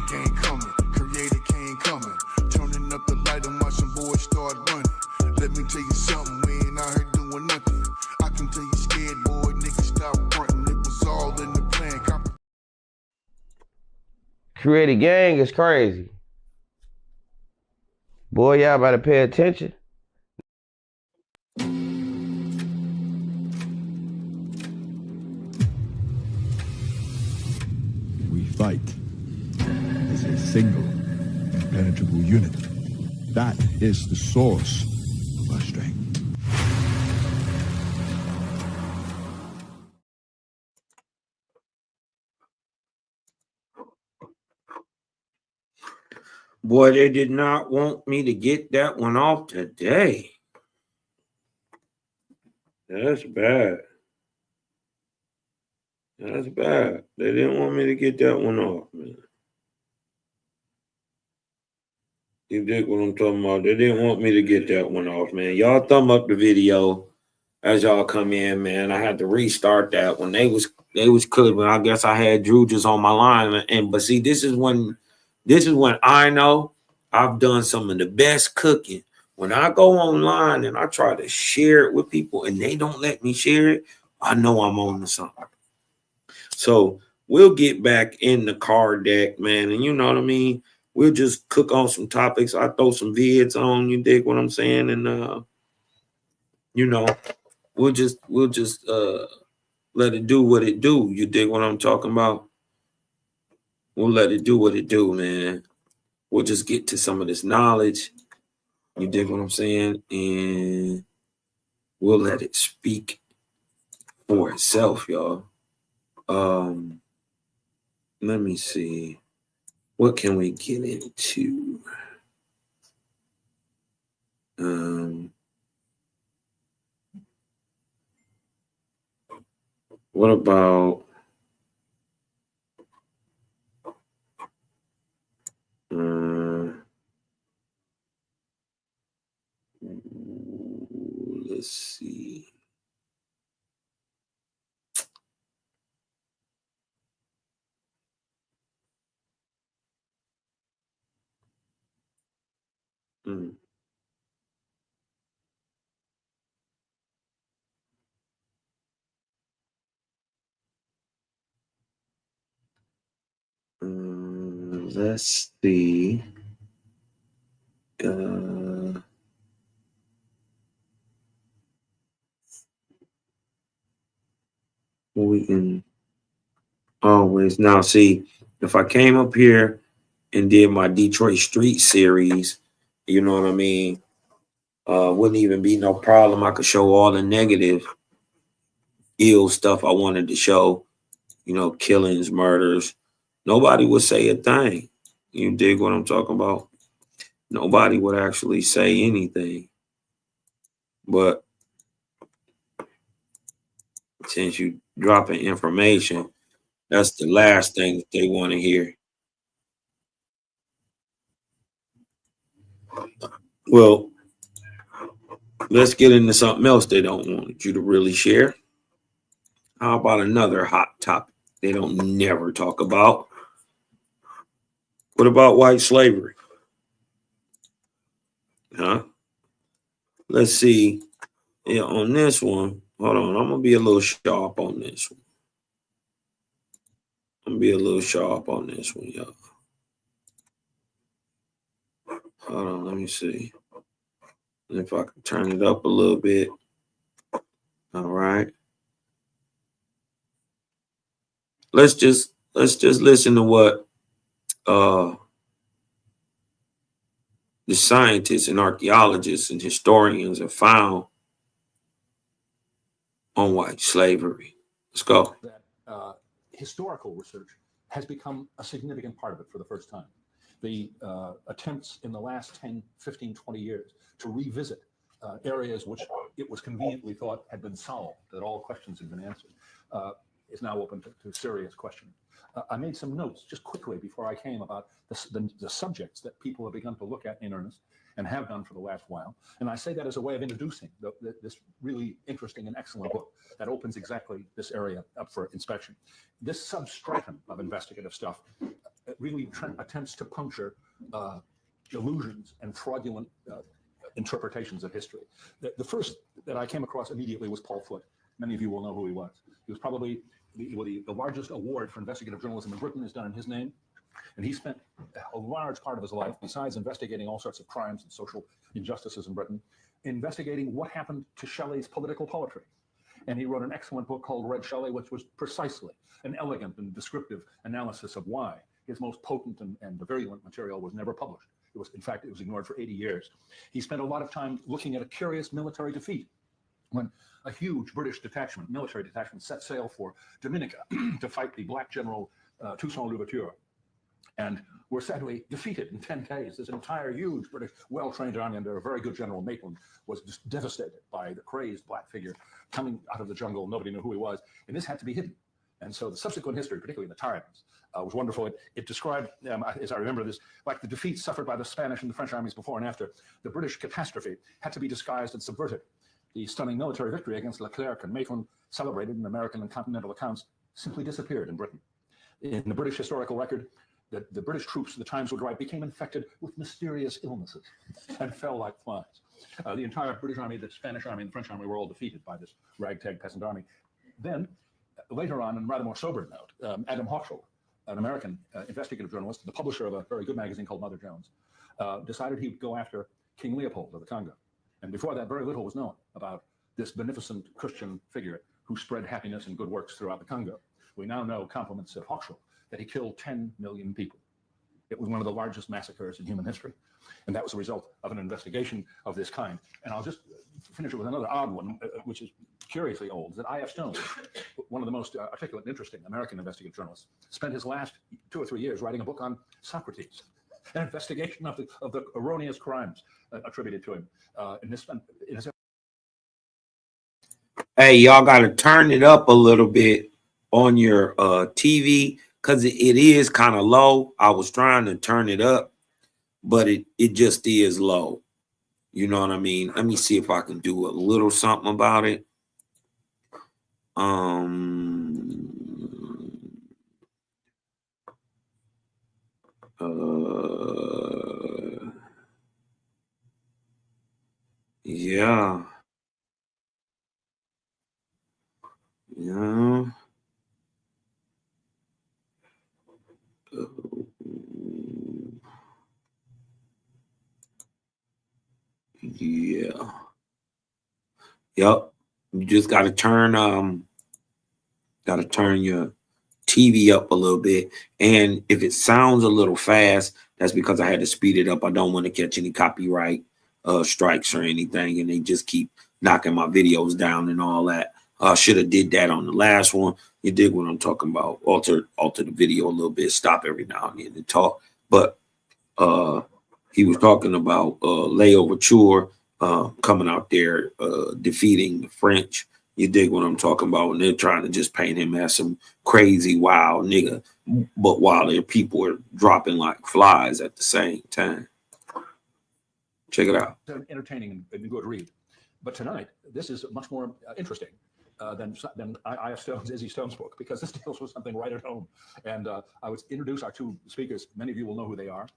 gang coming, creator king coming. Turning up the light and watch some boys start running. Let me tell you something, we ain't out here doing nothing. I can tell you scared, boy, niggas stop fronting. It was all in the plan. Create a gang is crazy. Boy, y'all better pay attention. We fight as a single, impenetrable unit. That is the source of our strength. Boy, they did not want me to get that one off today. That's bad. That's bad. They didn't want me to get that one off, man. You dig what I'm talking about? They didn't want me to get that one off, man. Y'all thumb up the video as y'all come in, man. I had to restart that one. They was cooking. I guess I had Drew just on my line, but see, this is when I know I've done some of the best cooking. When I go online and I try to share it with people and they don't let me share it, I know I'm on to something. So we'll get back in the card deck, man. And you know what I mean? We'll just cook on some topics. I throw some vids on, you dig what I'm saying? And you know, we'll just let it do what it do. You dig what I'm talking about? We'll let it do what it do, man. We'll just get to some of this knowledge. You dig what I'm saying? And we'll let it speak for itself, y'all. Let me see. What can we get into? What about let's see. Let's see. We can always now see if I came up here and did my Detroit Street series, you know what I mean? Wouldn't even be no problem. I could show all the negative, ill stuff I wanted to show, you know, killings, murders. Nobody would say a thing. You dig what I'm talking about? Nobody would actually say anything. But since you dropping information, that's the last thing that they want to hear. Well, let's get into something else they don't want you to really share. How about another hot topic they don't never talk about? What about white slavery? Huh? Let's see. Yeah, on this one, hold on. I'm going to be a little sharp on this one. Y'all. Hold on, let me see. If I can turn it up a little bit. All right. Let's just listen to what the scientists and archaeologists and historians have found on white slavery. Let's go. That historical research has become a significant part of it for the first time. The attempts in the last 10, 15, 20 years to revisit areas which it was conveniently thought had been solved, that all questions had been answered, is now open to serious questioning. I made some notes just quickly before I came about the subjects that people have begun to look at in earnest and have done for the last while. And I say that as a way of introducing this really interesting and excellent book that opens exactly this area up for inspection. This substratum of investigative stuff really attempts to puncture illusions and fraudulent interpretations of history. The first that I came across immediately was Paul Foote. Many of you will know who he was. He was probably the largest award for investigative journalism in Britain is done in his name. And he spent a large part of his life, besides investigating all sorts of crimes and social injustices in Britain, investigating what happened to Shelley's political poetry. And he wrote an excellent book called Red Shelley, which was precisely an elegant and descriptive analysis of why his most potent and virulent material was never published. It was, in fact, it was ignored for 80 years. He spent a lot of time looking at a curious military defeat when a huge British detachment, military detachment, set sail for Dominica to fight the black general Toussaint Louverture, and were sadly defeated in 10 days. This entire huge British, well-trained army under a very good General Maitland was just devastated by the crazed black figure coming out of the jungle. Nobody knew who he was, and this had to be hidden. And so the subsequent history, particularly the Times, was wonderful. It described, as I remember this, like the defeats suffered by the Spanish and the French armies before and after. The British catastrophe had to be disguised and subverted. The stunning military victory against Leclerc and Maitland, celebrated in American and continental accounts, simply disappeared in Britain. In the British historical record, the British troops, the Times would write, became infected with mysterious illnesses and fell like flies. The entire British army, the Spanish army, and the French army were all defeated by this ragtag peasant army. Then, later on, in rather more sober note, Adam Hochschild, an American investigative journalist, the publisher of a very good magazine called Mother Jones, decided he would go after King Leopold of the Congo. And before that, very little was known about this beneficent Christian figure who spread happiness and good works throughout the Congo. We now know, compliments of Hochschild, that he killed 10 million people. It was one of the largest massacres in human history. And that was a result of an investigation of this kind. And I'll just finish it with another odd one, which is curiously old, that I.F. Stone, one of the most articulate and interesting American investigative journalists, spent his last 2 or 3 years writing a book on Socrates, an investigation of the erroneous crimes attributed to him. Hey, y'all got to turn it up a little bit on your TV, because it is kind of low. I was trying to turn it up, but it just is low. You know what I mean? Let me see if I can do a little something about it. Yeah. Yeah. Yeah. Yep. You just gotta turn your TV up a little bit. And if it sounds a little fast, that's because I had to speed it up. I don't want to catch any copyright strikes or anything, and they just keep knocking my videos down and all that. Should have did that on the last one. You dig what I'm talking about? Alter the video a little bit, stop every now and then to talk. But he was talking about Louverture coming out there defeating the French. You dig what I'm talking about? And they're trying to just paint him as some crazy, wild nigga. But while their people are dropping like flies at the same time. Check it out. Entertaining and good read. But tonight, this is much more interesting than I.F. Stone's Izzy Stone's book, because this deals with something right at home. And I would introduce our two speakers. Many of you will know who they are.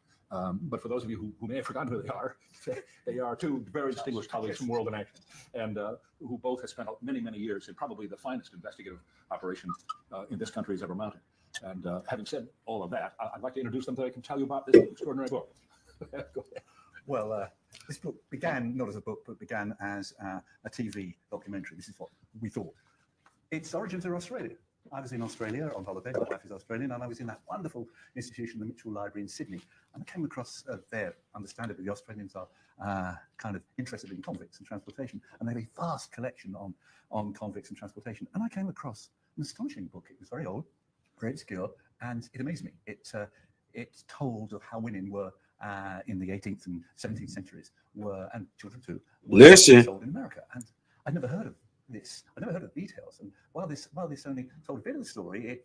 But for those of you who may have forgotten who they are two very distinguished colleagues from World in Action, and who both have spent many, many years in probably the finest investigative operation in this country has ever mounted. And having said all of that, I'd like to introduce them so I can tell you about this extraordinary book. Go ahead. Well, this book began not as a book, but began as a TV documentary. This is what we thought. Its origins are Australia. I was in Australia on holiday. My wife is Australian, and I was in that wonderful institution, the Mitchell Library in Sydney. And I came across there, understandably, the Australians are kind of interested in convicts and transportation, and they have a vast collection on convicts and transportation. And I came across an astonishing book. It was very old, very obscure, and it amazed me. It told of how women were in the 18th and 17th centuries and children too, were sold in America. And I'd never heard of this. I never heard of details. And while this only told a bit of the story,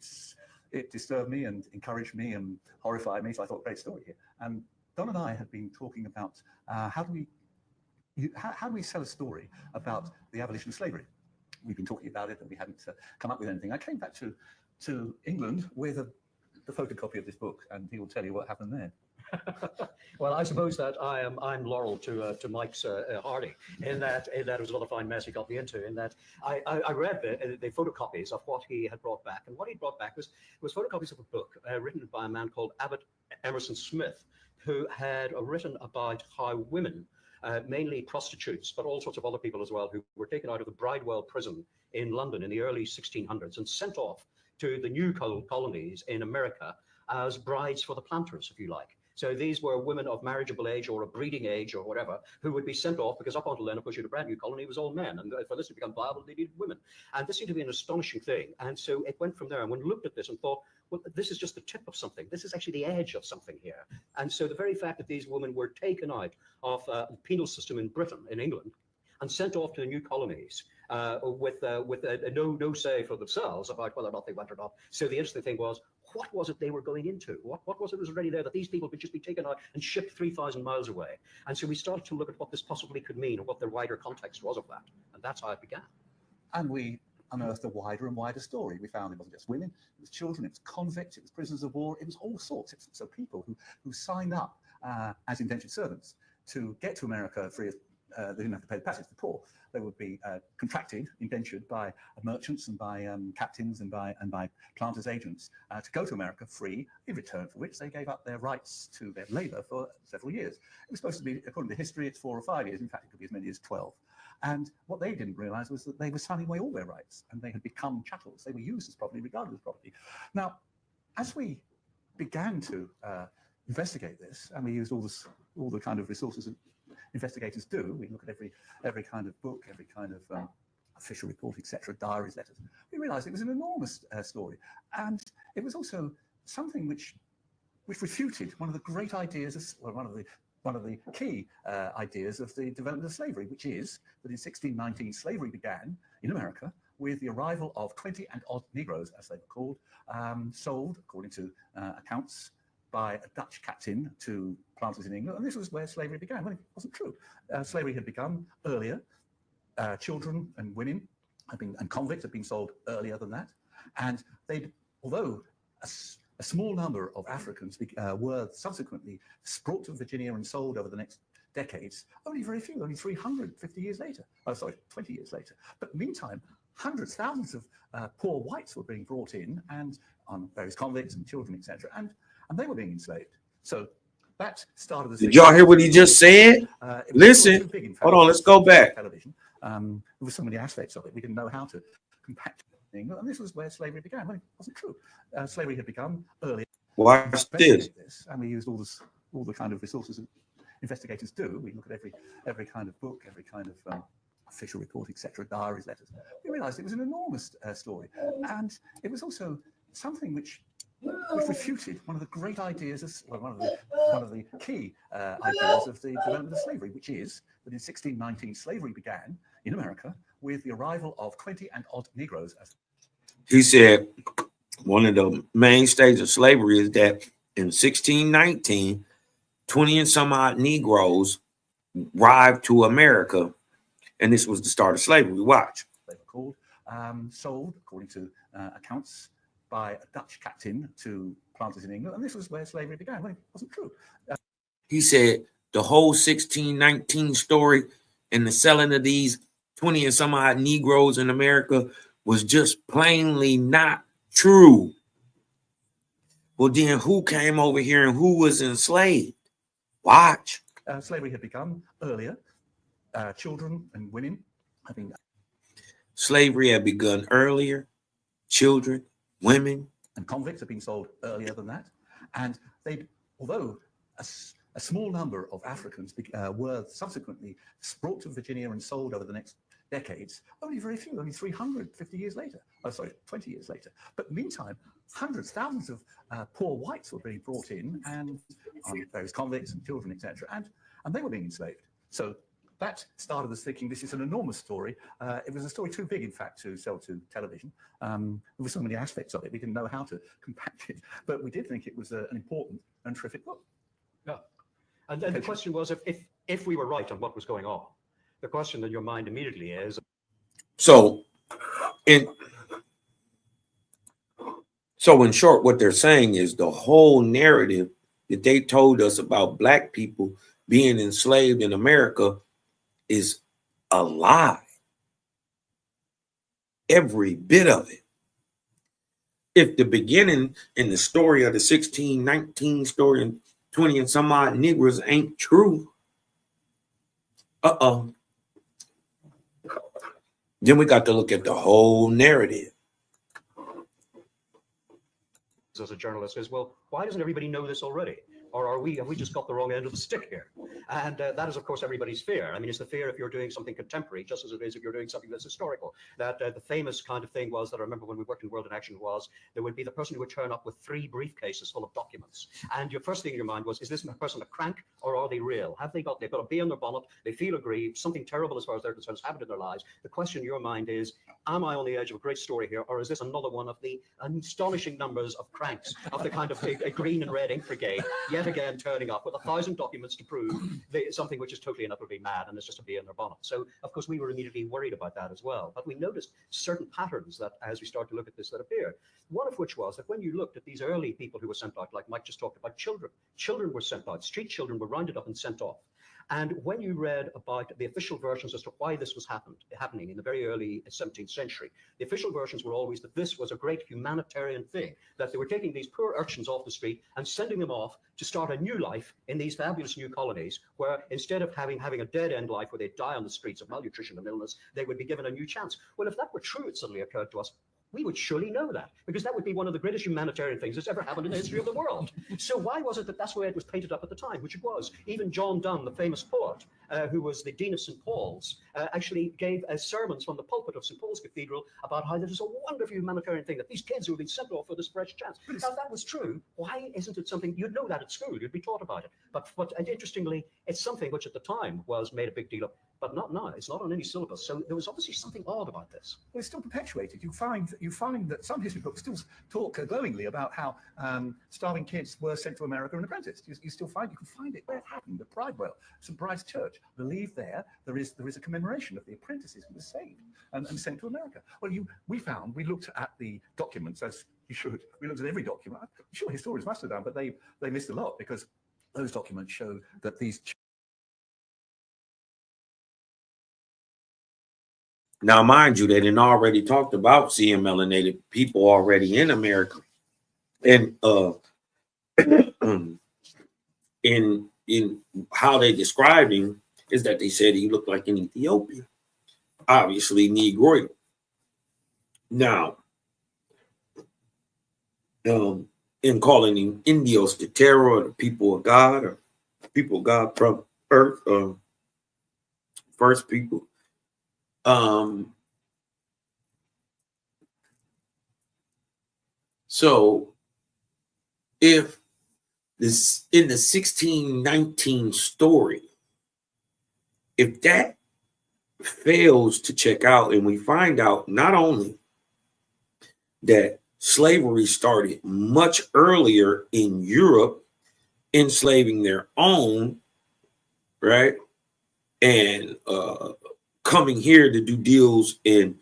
it disturbed me and encouraged me and horrified me. So I thought, great story here. And Don and I had been talking about how do we sell a story about the abolition of slavery? We've been talking about it, and we hadn't come up with anything. I came back to England with the photocopy of this book, and he will tell you what happened there. Well, I suppose that I'm Laurel to Mike's Hardy in that it was another fine mess he got me into. In that I read the photocopies of what he had brought back, and what he brought back was photocopies of a book written by a man called Abbott Emerson Smith, who had written about how women, mainly prostitutes, but all sorts of other people as well, who were taken out of the Bridewell prison in London in the early 1600s and sent off to the new colonies in America as brides for the planters, if you like. So these were women of marriageable age or a breeding age or whatever, who would be sent off because up until then, of course, you had a brand new colony, it was all men. And for this to become viable, they needed women. And this seemed to be an astonishing thing. And so it went from there. And one looked at this and thought, well, this is just the tip of something. This is actually the edge of something here. And so the very fact that these women were taken out of the penal system in Britain, in England, and sent off to the new colonies with no say for themselves about whether or not they went or not. So the interesting thing was, what was it they were going into? What was it that was already there that these people could just be taken out and shipped 3,000 miles away? And so we started to look at what this possibly could mean and what the wider context was of that. And that's how it began. And we unearthed a wider and wider story. We found it wasn't just women, it was children, it was convicts, it was prisoners of war, it was all sorts. So people who signed up as indentured servants to get to America free of they didn't have to pay the passage, the poor. They would be contracted, indentured by merchants and by captains and by planters' agents to go to America free, in return for which they gave up their rights to their labour for several years. It was supposed to be, according to history, it's 4 or 5 years. In fact, it could be as many as 12. And what they didn't realise was that they were signing away all their rights, and they had become chattels. They were used as property, regarded as property. Now, as we began to investigate this, and we used all the kind of resources that investigators do, we look at every kind of book, every kind of official report, etc., diaries, letters. We realised it was an enormous story, and it was also something which refuted one of the great ideas, one of the key ideas of the development of slavery, which is that in 1619 slavery began in America with the arrival of 20 and odd Negroes, as they were called, sold, according to accounts, by a Dutch captain to planters in England, and this was where slavery began. Well, it wasn't true. Slavery had begun earlier. Children and women and convicts had been sold earlier than that, and although a small number of Africans were subsequently brought to Virginia and sold over the next decades, only very few, only 350 years later. Oh, sorry, 20 years later. But meantime, hundreds, thousands of poor whites were being brought in, and on various convicts and children, etc., and they were being enslaved. So that started the. Did y'all hear what he just said? Listen, big, fact, hold on, let's go back. Television. There were so many aspects of it, we didn't know how to compact England, and this was where slavery began. Well, it wasn't true. Slavery had begun earlier. Watch this. And we used all the kind of resources that investigators do. We look at every kind of book, every kind of official report, etc., diaries, letters. We realised it was an enormous story, and it was also something which refuted one of the great ideas, one of the key ideas of the development of slavery, which is that in 1619 slavery began in America with the arrival of 20 and odd Negroes. He said one of the mainstays of slavery is that in 1619, 20 and some odd Negroes arrived to America, and this was the start of slavery. Watch. They were called, sold, according to accounts, by a Dutch captain to planters in England, and this was where slavery began. Well, it wasn't true. He said the whole 1619 story and the selling of these 20 and some odd Negroes in America was just plainly not true. Well, then who came over here and who was enslaved? Watch. Slavery had begun earlier. Children and women had been. Slavery had begun earlier. Children, women, and convicts had been sold earlier than that, and although a small number of Africans were subsequently brought to Virginia and sold over the next decades, only very few, only 350 years later. Oh, sorry, 20 years later. But meantime, hundreds, thousands of poor whites were being brought in, and on various convicts and children, etc., and they were being enslaved. So that started us thinking this is an enormous story. It was a story too big, in fact, to sell to television. There were so many aspects of it, we didn't know how to compact it, but we did think it was an important and terrific book. Yeah. And then the question was, if we were right on what was going on, the question in your mind immediately is... So, in So in short, what they're saying is the whole narrative that they told us about black people being enslaved in America is a lie. Every bit of it. If the beginning in the story of the 1619 story and 20 and some odd Negroes ain't true, then we got to look at the whole narrative. As a journalist is, well, why doesn't everybody know this already? Or have we just got the wrong end of the stick here? And that is, of course, everybody's fear. I mean, it's the fear if you're doing something contemporary, just as it is if you're doing something that's historical. That the famous kind of thing was that I remember when we worked in World in Action was there would be the person who would turn up with 3 briefcases full of documents. And your first thing in your mind was, is this person a crank or are they real? They've got a bee on their bonnet, they feel aggrieved, something terrible as far as they're concerned has happened in their lives. The question in your mind is, am I on the edge of a great story here, or is this another one of the astonishing numbers of cranks of the kind of a green and red ink brigade, yet again turning up with 1,000 documents to prove something which is totally and utterly mad and it's just a bee in their bonnet. So, of course, we were immediately worried about that as well. But we noticed certain patterns that, as we start to look at this, that appear. One of which was that when you looked at these early people who were sent out, like Mike just talked about, children were sent out, street children were rounded up and sent off. And when you read about the official versions as to why this was happening in the very early 17th century, the official versions were always that this was a great humanitarian thing, that they were taking these poor urchins off the street and sending them off to start a new life in these fabulous new colonies, where instead of having a dead-end life where they die on the streets of malnutrition and illness, they would be given a new chance. Well, if that were true, it suddenly occurred to us, we would surely know that, because that would be one of the greatest humanitarian things that's ever happened in the history of the world. So why was it that that's the way it was painted up at the time, which it was? Even John Donne, the famous poet, who was the Dean of St. Paul's, actually gave sermons from the pulpit of St. Paul's Cathedral about how this is a wonderful humanitarian thing, that these kids who have been sent off for this fresh chance. Now, if that was true, why isn't it something, you'd know that at school, you'd be taught about it. And interestingly, it's something which at the time was made a big deal of, but not now. It's not on any syllabus. So there was obviously something odd about this. Well, it's still perpetuated. You find that some history books still talk glowingly about how starving kids were sent to America and apprenticed. You can find it where it happened at Bridewell, St. Bride's Church. I believe there is a commemoration of the apprentices who were saved and sent to America. Well, we looked at the documents, as you should. We looked at every document. I'm sure historians must have done, but they missed a lot, because those documents show that these. Now, mind you, they didn't already talked about seeing melanated people already in America, and in how they described him is that they said he looked like an Ethiopian, obviously Negroid. Now, in calling him Indios de Terra, or the people of God, or people of God from Earth, or first people. So if this in the 1619 story, if that fails to check out, and we find out not only that slavery started much earlier in Europe, enslaving their own, right, and coming here to do deals and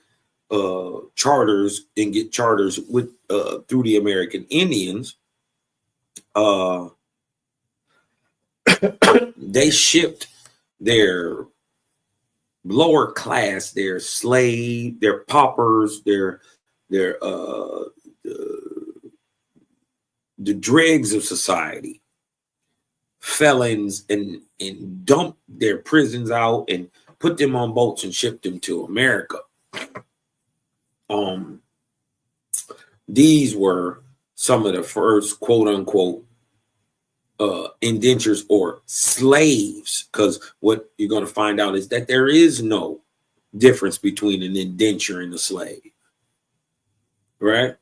charters and get charters with through the American Indians, they shipped their lower class, their slave, their paupers, their the dregs of society, felons, and dumped their prisons out and put them on boats and shipped them to America. These were some of the first quote unquote indentures or slaves, because what you're going to find out is that there is no difference between an indenture and a slave, right?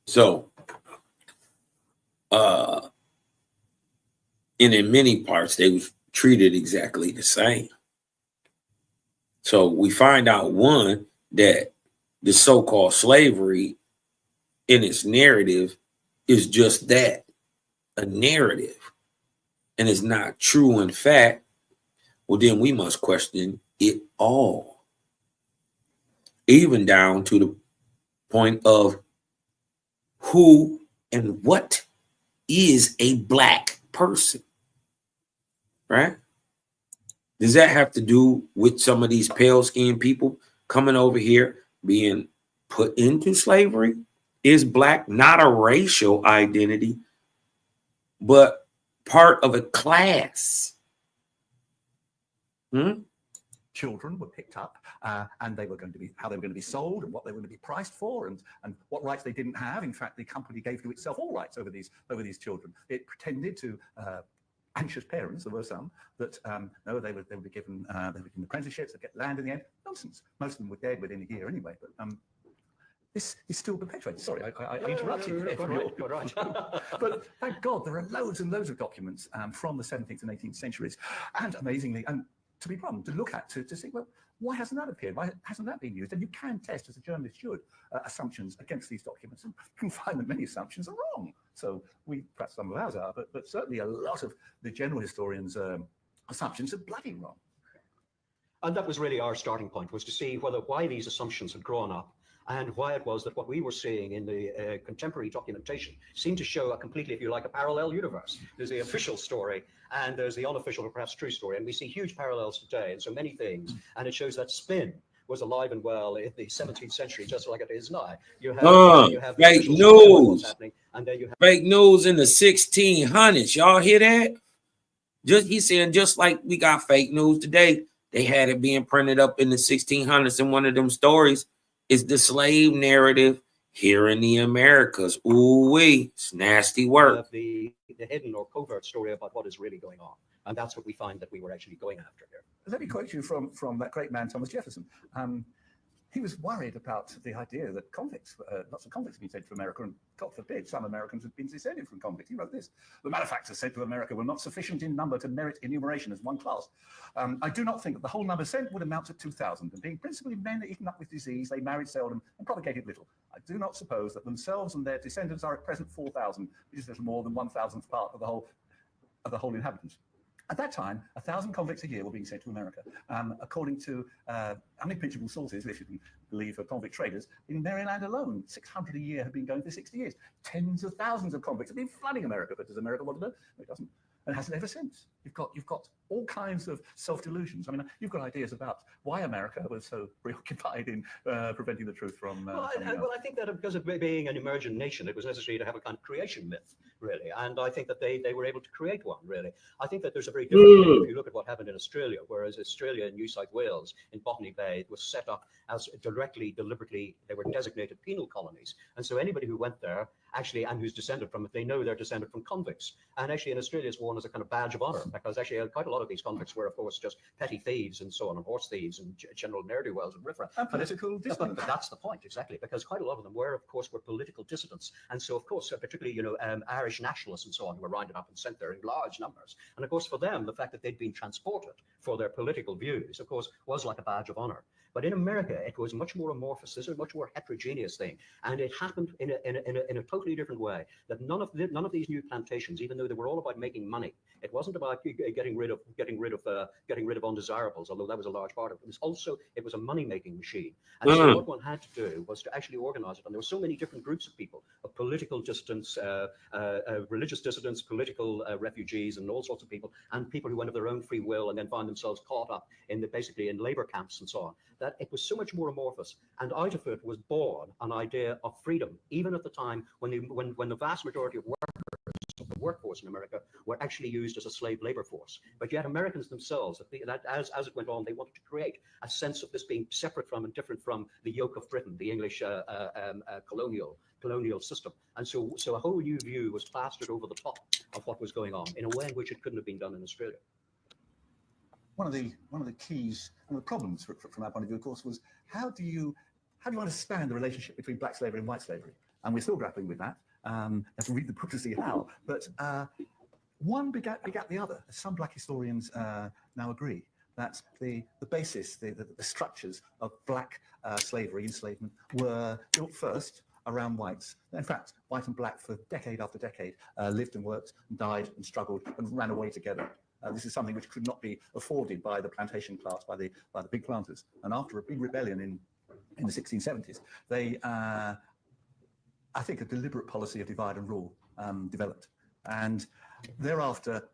So and in many parts they was treated exactly the same. So we find out, one, that the so-called slavery in its narrative is just that, a narrative, and it's not true in fact. Well, then we must question it all, even down to the point of who and what is a black person, right? Does that have to do with some of these pale-skinned people coming over here being put into slavery? Is black not a racial identity, but part of a class? Children were picked up and they were going to be, how they were going to be sold and what they were going to be priced for and what rights they didn't have. In fact, the company gave to itself all rights over these children. It pretended to anxious parents, there were some, that no, they would be given apprenticeships, they'd get land in the end. Nonsense. Most of them were dead within a year anyway. But this is still perpetuated. Sorry, I interrupted you. Right. But thank God there are loads and loads of documents from the 17th and 18th centuries, and amazingly, and to be to look at, to see, well, why hasn't that appeared? Why hasn't that been used? And you can test, as a journalist should, assumptions against these documents, and you can find that many assumptions are wrong. So perhaps some of ours are, but certainly a lot of the general historians' assumptions are bloody wrong. And that was really our starting point, was to see why these assumptions had grown up, and why it was that what we were seeing in the contemporary documentation seemed to show a completely, if you like, a parallel universe. There's the official story, and there's the unofficial or perhaps true story, and we see huge parallels today in so many things, and it shows that spin was alive and well in the 17th century, just like it is now. You have fake news, and then you have fake news in the 1600s. Y'all hear that? He's saying just like we got fake news today, they had it being printed up in the 1600s, and one of them stories is the slave narrative here in the Americas. Ooh-wee, it's nasty work. The hidden or covert story about what is really going on. And that's what we find that we were actually going after here. Let me quote you from that great man, Thomas Jefferson. He was worried about the idea that lots of convicts have been sent to America, and God forbid, some Americans have been descended from convicts. He wrote this: "The malefactors sent to America were not sufficient in number to merit enumeration as one class. I do not think that the whole number sent would amount to 2,000, and being principally men eaten up with disease, they married seldom and propagated little. I do not suppose that themselves and their descendants are at present 4,000, which is little more than 1,000th part of the whole inhabitants. At that time, 1,000 convicts a year were being sent to America. According to unimpeachable sources, if you can believe convict traders, in Maryland alone, 600 a year have been going for 60 years. Tens of thousands of convicts have been flooding America, but does America want to know? No, it doesn't. And hasn't ever since. You've got all kinds of self-delusions. I mean, you've got ideas about why America was so preoccupied in preventing the truth from well, I think that because of being an emergent nation, it was necessary to have a kind of creation myth, really. And I think that they were able to create one, really. I think that there's a very different thing if you look at what happened in Australia, whereas Australia and New South Wales in Botany Bay was set up as deliberately, they were designated penal colonies. And so anybody who went there, actually, and who's descended from it, they know they're descended from convicts. And actually in Australia it's worn as a kind of badge of honor, because actually quite a lot of these convicts were, of course, just petty thieves and so on, and horse thieves and general ne'er-do-wells and riffraff. And political dissidents. But that's the point, exactly, because quite a lot of them were political dissidents. And so, of course, particularly, Irish nationalists and so on, who were rounded up and sent there in large numbers. And of course, for them, the fact that they'd been transported for their political views, of course, was like a badge of honor. But in America, it was much more amorphous. This is a much more heterogeneous thing, and it happened in a totally different way. That none of these new plantations, even though they were all about making money, it wasn't about getting rid of undesirables, although that was a large part of it. It was a money-making machine. And so what one had to do was to actually organize it. And there were so many different groups of people, of political dissidents, religious dissidents, political refugees, and all sorts of people, and people who went of their own free will and then found themselves caught up basically in labor camps and so on. That it was so much more amorphous, and out of it was born an idea of freedom, even at the time when the vast majority of the workforce in America were actually used as a slave labor force. But yet Americans themselves, as it went on, they wanted to create a sense of this being separate from and different from the yoke of Britain, the English colonial system. And so a whole new view was plastered over the top of what was going on in a way in which it couldn't have been done in Australia. One of the keys, one of the problems from our point of view, of course, was how do you understand the relationship between black slavery and white slavery? And we're still grappling with that. You have to read the book to see how. But one begat the other. Some black historians now agree that the basis, the structures of black slavery, enslavement, were built first around whites. In fact, white and black for decade after decade lived and worked and died and struggled and ran away together. This is something which could not be afforded by the plantation class, by the big planters. And after a big rebellion in the 1670s, they I think, a deliberate policy of divide and rule developed. And thereafter,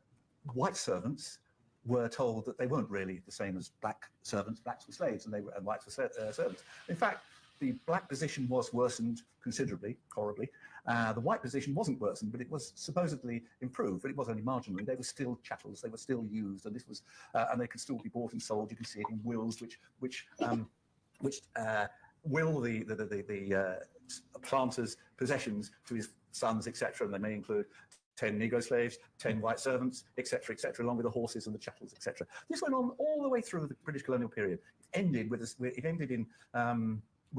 white servants were told that they weren't really the same as black servants. Blacks were slaves and whites were servants. In fact, the black position was worsened considerably, horribly. The white position wasn't worsened, but it was supposedly improved, but it was only marginally. They were still chattels, they were still used, and this was, and they could still be bought and sold. You can see it in wills, which will the planter's possessions to his sons, etc., and they may include 10 Negro slaves, 10 white servants, etc., along with the horses and the chattels, etc. This went on all the way through the British colonial period. It ended with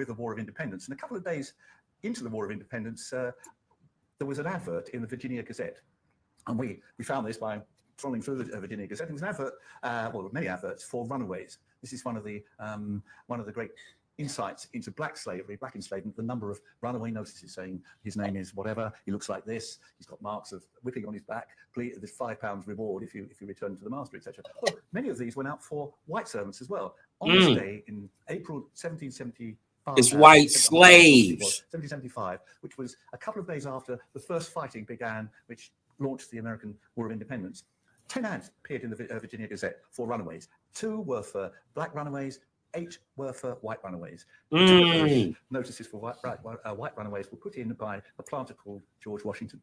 the War of Independence. And a couple of days into the War of Independence, there was an advert in the Virginia Gazette. And we found this by trawling through the Virginia Gazette. It was an advert, well, many adverts for runaways. This is one of the great insights into black slavery, black enslavement, the number of runaway notices saying his name is whatever, he looks like this, he's got marks of whipping on his back, there's £5 reward if you return to the master, etc. Well, many of these went out for white servants as well. On this day in April 1775, It's white slaves. 1775, which was a couple of days after the first fighting began, which launched the American War of Independence. 10 ads appeared in the Virginia Gazette for runaways. 2 were for black runaways, 8 were for white runaways. Notices for white runaways were put in by a planter called George Washington.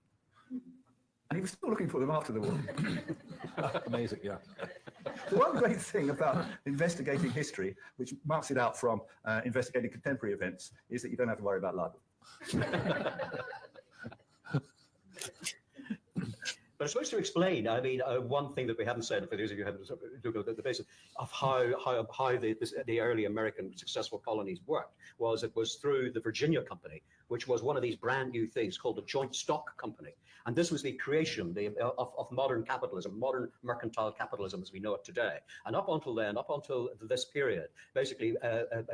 And he was still looking for them after the war. Amazing, yeah. The one great thing about investigating history, which marks it out from investigating contemporary events, is that you don't have to worry about libel. But I'm supposed to explain, I mean, one thing that we haven't said, for those of you who haven't looked at the basis of how the early American successful colonies worked, was it was through the Virginia Company, which was one of these brand new things called the Joint Stock Company. And this was the creation of modern capitalism, modern mercantile capitalism as we know it today. And up until then, up until this period, basically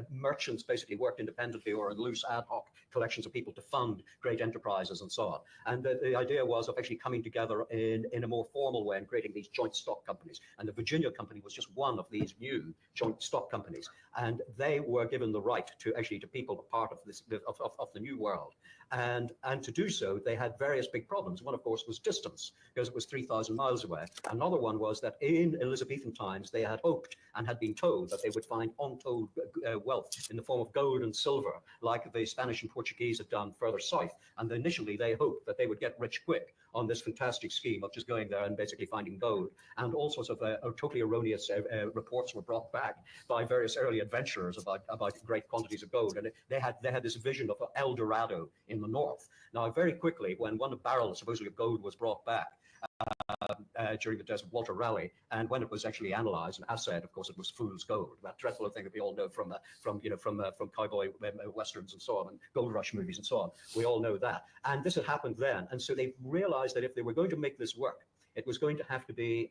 merchants basically worked independently or in loose ad hoc collections of people to fund great enterprises and so on. And the idea was of actually coming together in a more formal way and creating these joint stock companies. And the Virginia Company was just one of these new joint stock companies. And they were given the right to actually to people a part of this of the new world. And to do so, they had various big problems. One, of course, was distance, because it was 3,000 miles away. Another one was that in Elizabethan times, they had hoped and had been told that they would find untold wealth in the form of gold and silver, like the Spanish and Portuguese had done further south. And initially, they hoped that they would get rich quick on this fantastic scheme of just going there and basically finding gold. And all sorts of totally erroneous reports were brought back by various early adventurers about great quantities of gold. And they had this vision of El Dorado in the north. Now, very quickly, when one barrel supposedly of gold was brought back during the days of Walter Raleigh, and when it was actually analysed and assayed, of course, it was fool's gold. That dreadful thing that we all know from cowboy westerns and so on, and gold rush movies and so on. We all know that. And this had happened then, and so they realised that if they were going to make this work, it was going to have to be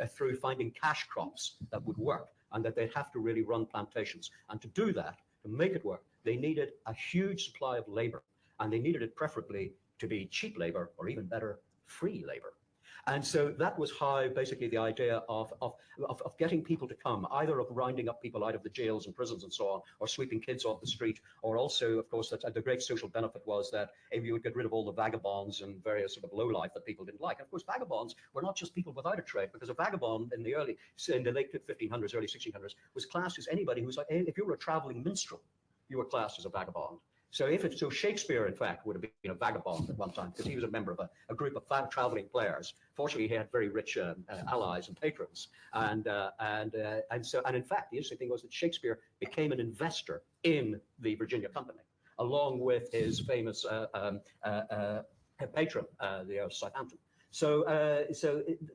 through finding cash crops that would work, and that they'd have to really run plantations. And to do that, to make it work, they needed a huge supply of labour, and they needed it preferably to be cheap labour, or even better, free labour. And so that was how basically the idea of getting people to come, either of rounding up people out of the jails and prisons and so on, or sweeping kids off the street, or also, of course, that the great social benefit was that if you would get rid of all the vagabonds and various sort of lowlife that people didn't like. And of course, vagabonds were not just people without a trade, because a vagabond in the late 1500s, early 1600s was classed as anybody who's like, if you were a traveling minstrel, you were classed as a vagabond. So Shakespeare, in fact, would have been a vagabond at one time, because he was a member of a group of traveling players. Fortunately, he had very rich allies and patrons, and in fact, the interesting thing was that Shakespeare became an investor in the Virginia Company, along with his famous patron, the Earl of Southampton. So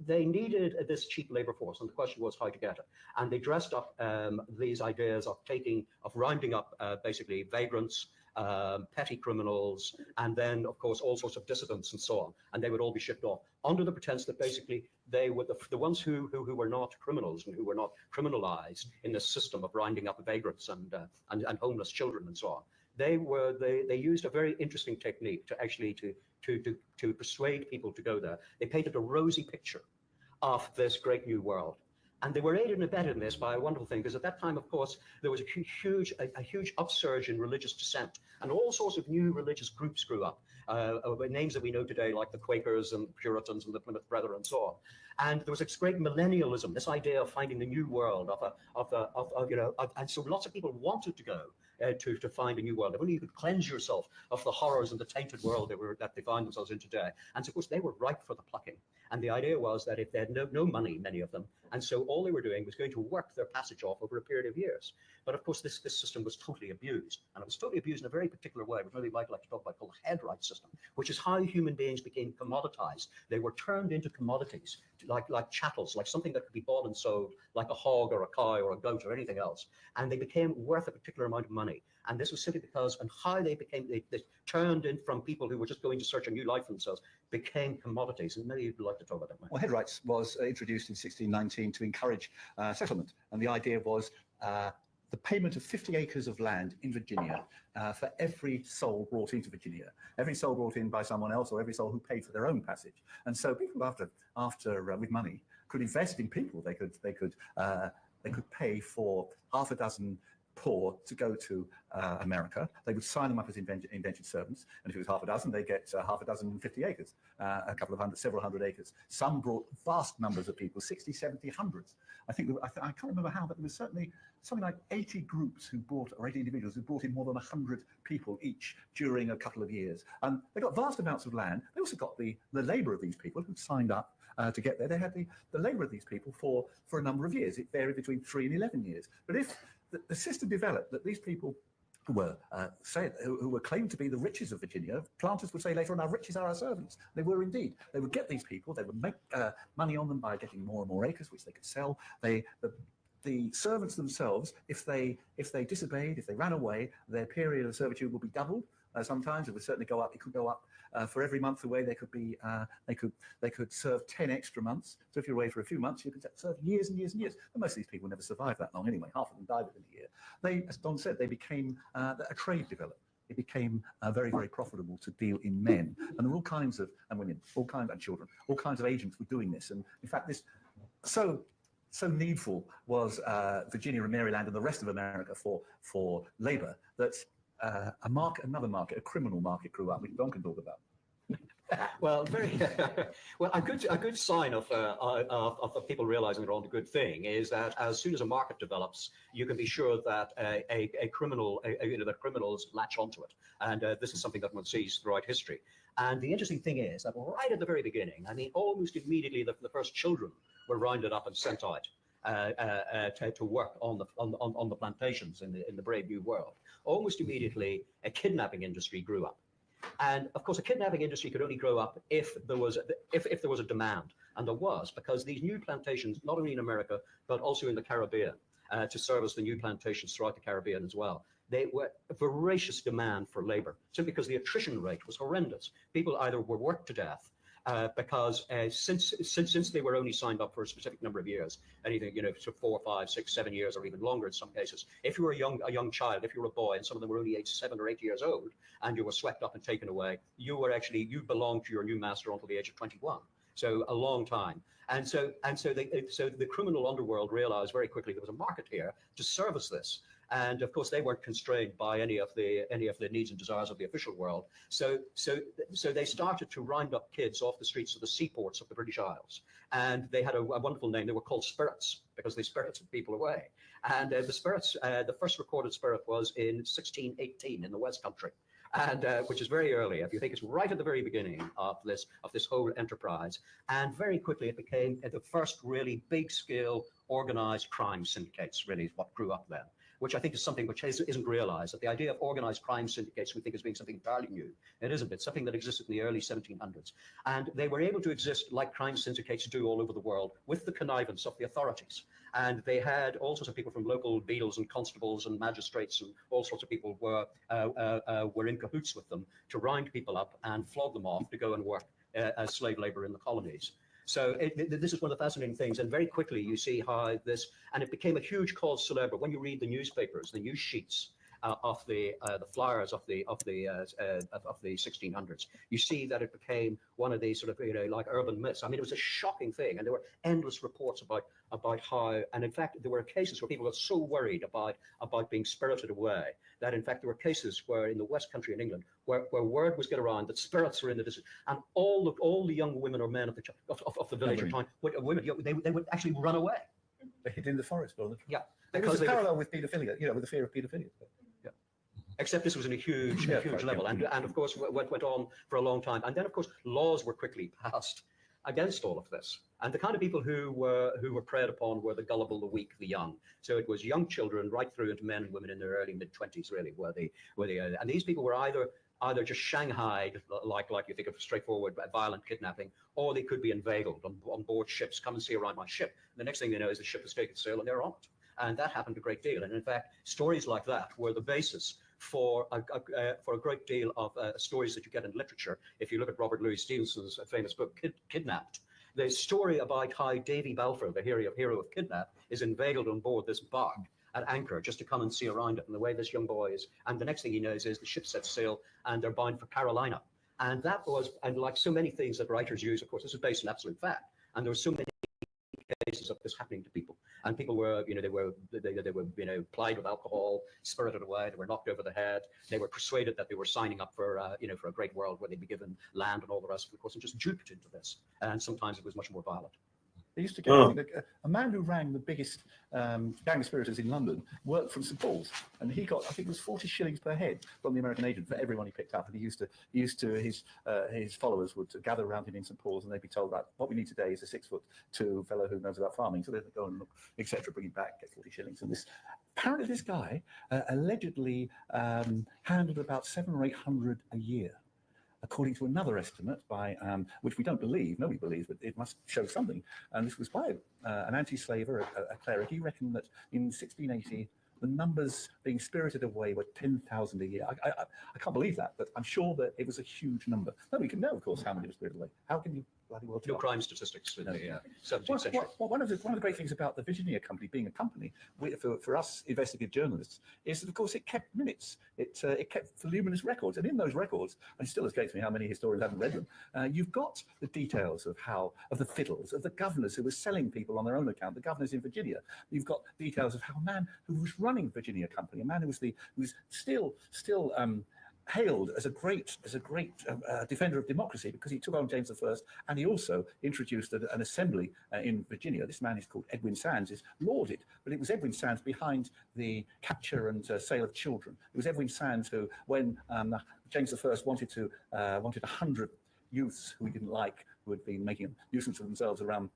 they needed this cheap labor force, and the question was how to get it. And they dressed up these ideas of rounding up basically vagrants, petty criminals, and then, of course, all sorts of dissidents and so on. And they would all be shipped off under the pretense that basically they were the ones who were not criminals and who were not criminalized in this system of rounding up vagrants and homeless children and so on. They used a very interesting technique to actually to persuade people to go there. They painted a rosy picture of this great new world. And they were aided and abetted in this by a wonderful thing, because at that time, of course, there was a huge upsurge in religious dissent, and all sorts of new religious groups grew up, names that we know today, like the Quakers and Puritans and the Plymouth Brethren and so on. And there was this great millennialism, this idea of finding the new world, and so lots of people wanted to go to find a new world. If only you could cleanse yourself of the horrors and the tainted world that they find themselves in today. And so, of course, they were ripe for the plucking. And the idea was that if they had no money, many of them, and so all they were doing was going to work their passage off over a period of years. But of course, this system was totally abused, and it was totally abused in a very particular way, which maybe Mike would like to talk about, called the head right system, which is how human beings became commoditized. They were turned into commodities, like chattels, like something that could be bought and sold, like a hog or a cow or a goat or anything else. And they became worth a particular amount of money. And this was simply because, and how they became, they turned in from people who were just going to search a new life for themselves, became commodities. And maybe you'd like to talk about that, Mike. Well, head rights was introduced in 1619 to encourage settlement. And the idea was the payment of 50 acres of land in Virginia for every soul brought into Virginia, every soul brought in by someone else, or every soul who paid for their own passage. And so people after with money could invest in people. They could pay for half a dozen poor to go to America. They would sign them up as indentured servants, and if it was half a dozen, they get half a dozen and 50 acres, several hundred acres. Some brought vast numbers of people, 60, 70, hundreds. I can't remember how, but there was certainly something like 80 groups who brought, or 80 individuals who brought in more than 100 people each during a couple of years. And they got vast amounts of land. They also got the labor of these people who signed up to get there. They had the labor of these people for a number of years. It varied between 3 and 11 years. But if the system developed that these people who were claimed to be the riches of Virginia, planters would say later on, our riches are our servants. They were indeed. They would get these people, they would make money on them by getting more and more acres, which they could sell. The servants themselves, if they disobeyed, if they ran away, their period of servitude would be doubled. Sometimes it would certainly go up. It could go up for every month away. They could serve 10 extra months. So if you're away for a few months, you could serve years and years and years. And most of these people never survived that long anyway. Half of them died within a year. They, as Don said, they became a trade developed. It became very, very profitable to deal in men, and there were all kinds of and women, all kinds of children, all kinds of agents were doing this. And in fact, this so needful was Virginia and Maryland and the rest of America for labor that another market, a criminal market, grew up, which Don can talk about. Well, a good sign of people realizing they're on the good thing is that as soon as a market develops, you can be sure that that criminals latch onto it, and this is something that one sees throughout history. And the interesting thing is that right at the very beginning, I mean, almost immediately, the first children were rounded up and sent out to work on the plantations in the brave new world. Almost immediately, a kidnapping industry grew up. And of course, a kidnapping industry could only grow up if there was a demand, and there was, because these new plantations, not only in America but also in the Caribbean, to service the new plantations throughout the Caribbean as well, they were a voracious demand for labor, simply because the attrition rate was horrendous. People either were worked to death because since they were only signed up for a specific number of years, anything, so 4, 5, 6, 7 years, or even longer in some cases. If you were a young child, if you were a boy, and some of them were only age 7 or 8 years old, and you were swept up and taken away, you belonged to your new master until the age of 21. So a long time. And so the criminal underworld realized very quickly there was a market here to service this. And of course, they weren't constrained by any of the needs and desires of the official world. So they started to round up kids off the streets of the seaports of the British Isles, and they had a wonderful name. They were called spirits because they spirited people away. And the spirits, the first recorded spirit was in 1618 in the West Country, and which is very early. If you think, it's right at the very beginning of this whole enterprise. And very quickly it became the first really big scale organized crime syndicates. Really, is what grew up then, which I think is something which isn't realized, that the idea of organized crime syndicates we think as being something entirely new. It isn't. It's something that existed in the early 1700s. And they were able to exist like crime syndicates do all over the world with the connivance of the authorities. And they had all sorts of people from local beadles and constables and magistrates, and all sorts of people were in cahoots with them to round people up and flog them off to go and work as slave labor in the colonies. So this is one of the fascinating things, and very quickly you see how this, and it became a huge cause célèbre. When you read the newspapers, the news sheets, of the flyers of the 1600s, you see that it became one of these sort of like urban myths. I mean, it was a shocking thing, and there were endless reports about how, and in fact, there were cases where people got so worried about being spirited away that in fact there were cases where in the West Country in England where word was get around that spirits were in the distance, and all the young women or men of the village or town they would actually run away. They hid in the forest, Yeah, because there's a parallel with paedophilia, with the fear of paedophilia. Yeah. Except this was in a huge level, and of course went on for a long time, and then of course laws were quickly passed against all of this. And the kind of people who were preyed upon were the gullible, the weak, the young. So it was young children right through into men and women in their early mid-20s, really, where they and these people were either just shanghaied, like you think of straightforward violent kidnapping, or they could be inveigled on board ships. Come and see around my ship. And the next thing they know is the ship has taken sail and they're on it. And that happened a great deal. And in fact, stories like that were the basis for a great deal of stories that you get in literature. If you look at Robert Louis Stevenson's famous book, Kidnapped, the story about how Davy Balfour, the hero of Kidnap, is inveigled on board this bark at anchor just to come and see around it, and the way this young boy is. And the next thing he knows is the ship sets sail and they're bound for Carolina. And that was, and like so many things that writers use, of course, this is based on absolute fact. And there were so many cases of this happening to people, and people were, they were plied with alcohol, spirited away, they were knocked over the head, they were persuaded that they were signing up for a great world where they'd be given land and all the rest of the course, and just duped into this. And sometimes it was much more violent. They used to get a man who rang the biggest gang of conspirators in London worked from St Paul's, and he got, I think it was 40 shillings per head from the American agent for everyone he picked up. And he used to his followers would gather around him in St Paul's, and they'd be told that what we need today is a 6'2" fellow who knows about farming. So they'd go and look, etc., bring him back, get 40 shillings. And apparently this guy allegedly handled about 700 or 800 a year, according to another estimate by, which we don't believe, nobody believes, but it must show something. And this was by an anti-slaver, a cleric. He reckoned that in 1680, the numbers being spirited away were 10,000 a year. I can't believe that, but I'm sure that it was a huge number. Nobody can know, of course, how many were spirited away. How can you bloody well tell? No crime statistics in the 17th century. One of the great things about the Virginia Company being a company for us investigative journalists is that, of course, it kept minutes. It kept voluminous records, and in those records, and it still escapes me how many historians haven't read them. You've got the details of the fiddles, of the governors who were selling people on their own account, the governors in Virginia. You've got details of how a man who was running Virginia Company, a man who was still hailed as a great defender of democracy because he took on James I, and he also introduced an assembly in Virginia. This man is called Edwin Sands, is lauded, but it was Edwin Sands behind the capture and sale of children. It was Edwin Sands who, when James I wanted 100 youths who he didn't like, who had been making a nuisance of themselves around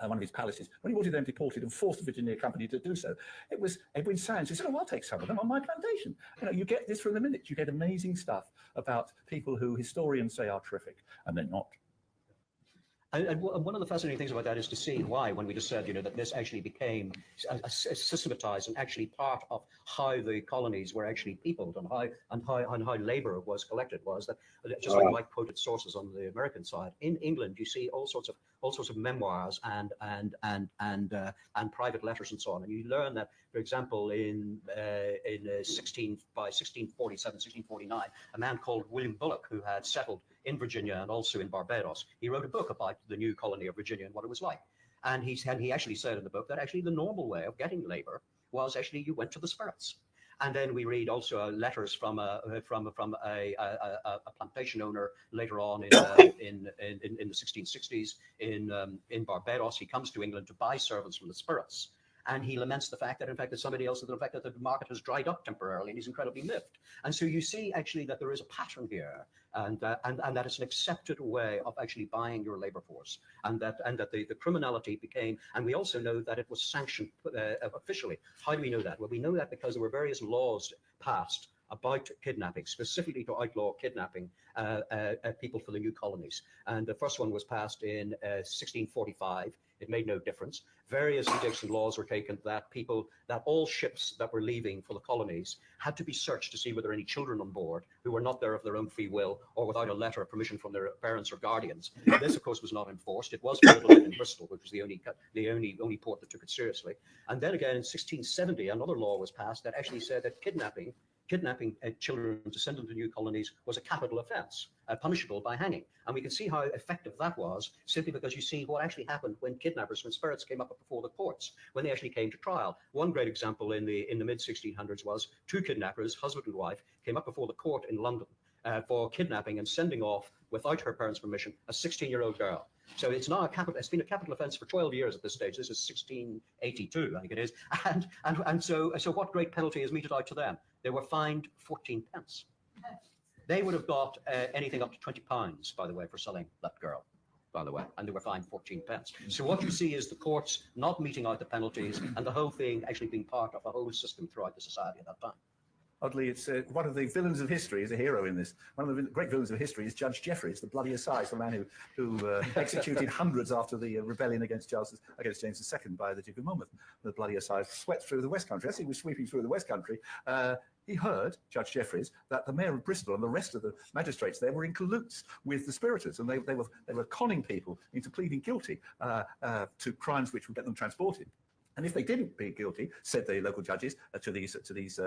one of his palaces, when he wanted them deported and forced the Virginia Company to do so, it was Edwin Sands who said, "Oh, I'll take some of them on my plantation." You get this from the minute. You get amazing stuff about people who historians say are terrific, and they're not. And one of the fascinating things about that is to see why, when we just said, that this actually became systematized and actually part of how the colonies were actually peopled and how labor was collected, was that just like Mike quoted sources on the American side, in England you see all sorts of memoirs and private letters and so on, and you learn that, for example, by 1647, 1649, a man called William Bullock, who had settled in Virginia and also in Barbados, he wrote a book about the new colony of Virginia and what it was like. And he actually said in the book that actually the normal way of getting labor was actually you went to the spirits. And then we read also letters from a plantation owner later on in the 1660s in Barbados. He comes to England to buy servants from the spirits. And he laments the fact that, in fact, that somebody else, the fact that the market has dried up temporarily and he's incredibly miffed. And so you see actually that there is a pattern here, and that it's an accepted way of actually buying your labor force, and that the criminality became, and we also know that it was sanctioned officially. How do we know that? Well, we know that because there were various laws passed about kidnapping, specifically to outlaw kidnapping people for the new colonies. And the first one was passed in 1645. It made no difference. Various edicts and laws were taken that all ships that were leaving for the colonies had to be searched to see whether any children on board who were not there of their own free will or without a letter of permission from their parents or guardians. This, of course, was not enforced. It was followed in Bristol, which was the only port that took it seriously. And then again in 1670, another law was passed that actually said that kidnapping kidnapping children to send them to new colonies was a capital offense, punishable by hanging. And we can see how effective that was simply because you see what actually happened when kidnappers, when spirits came up before the courts, when they actually came to trial. One great example in the mid 1600s was two kidnappers, husband and wife, came up before the court in London for kidnapping and sending off, without her parents' permission, a 16-year-old girl. So it's now it's been a capital offence for 12 years at this stage. This is 1682, I think it is. And so what great penalty is meted out to them? They were fined 14 pence. They would have got anything up to 20 pounds, by the way, for selling that girl, by the way, and they were fined 14 pence. So what you see is the courts not meting out the penalties and the whole thing actually being part of a whole system throughout the society at that time. Oddly, it's one of the villains of history is a hero in this. One of the great villains of history is Judge Jeffreys, the bloody assize, the man who executed hundreds after the rebellion against James II by the Duke of Monmouth. The bloody assize swept through the West Country. As he was sweeping through the West Country, he heard, Judge Jeffreys, that the mayor of Bristol and the rest of the magistrates there were in cahoots with the spiriters, and they were conning people into pleading guilty to crimes which would get them transported. And if they didn't plead guilty, said the local judges to these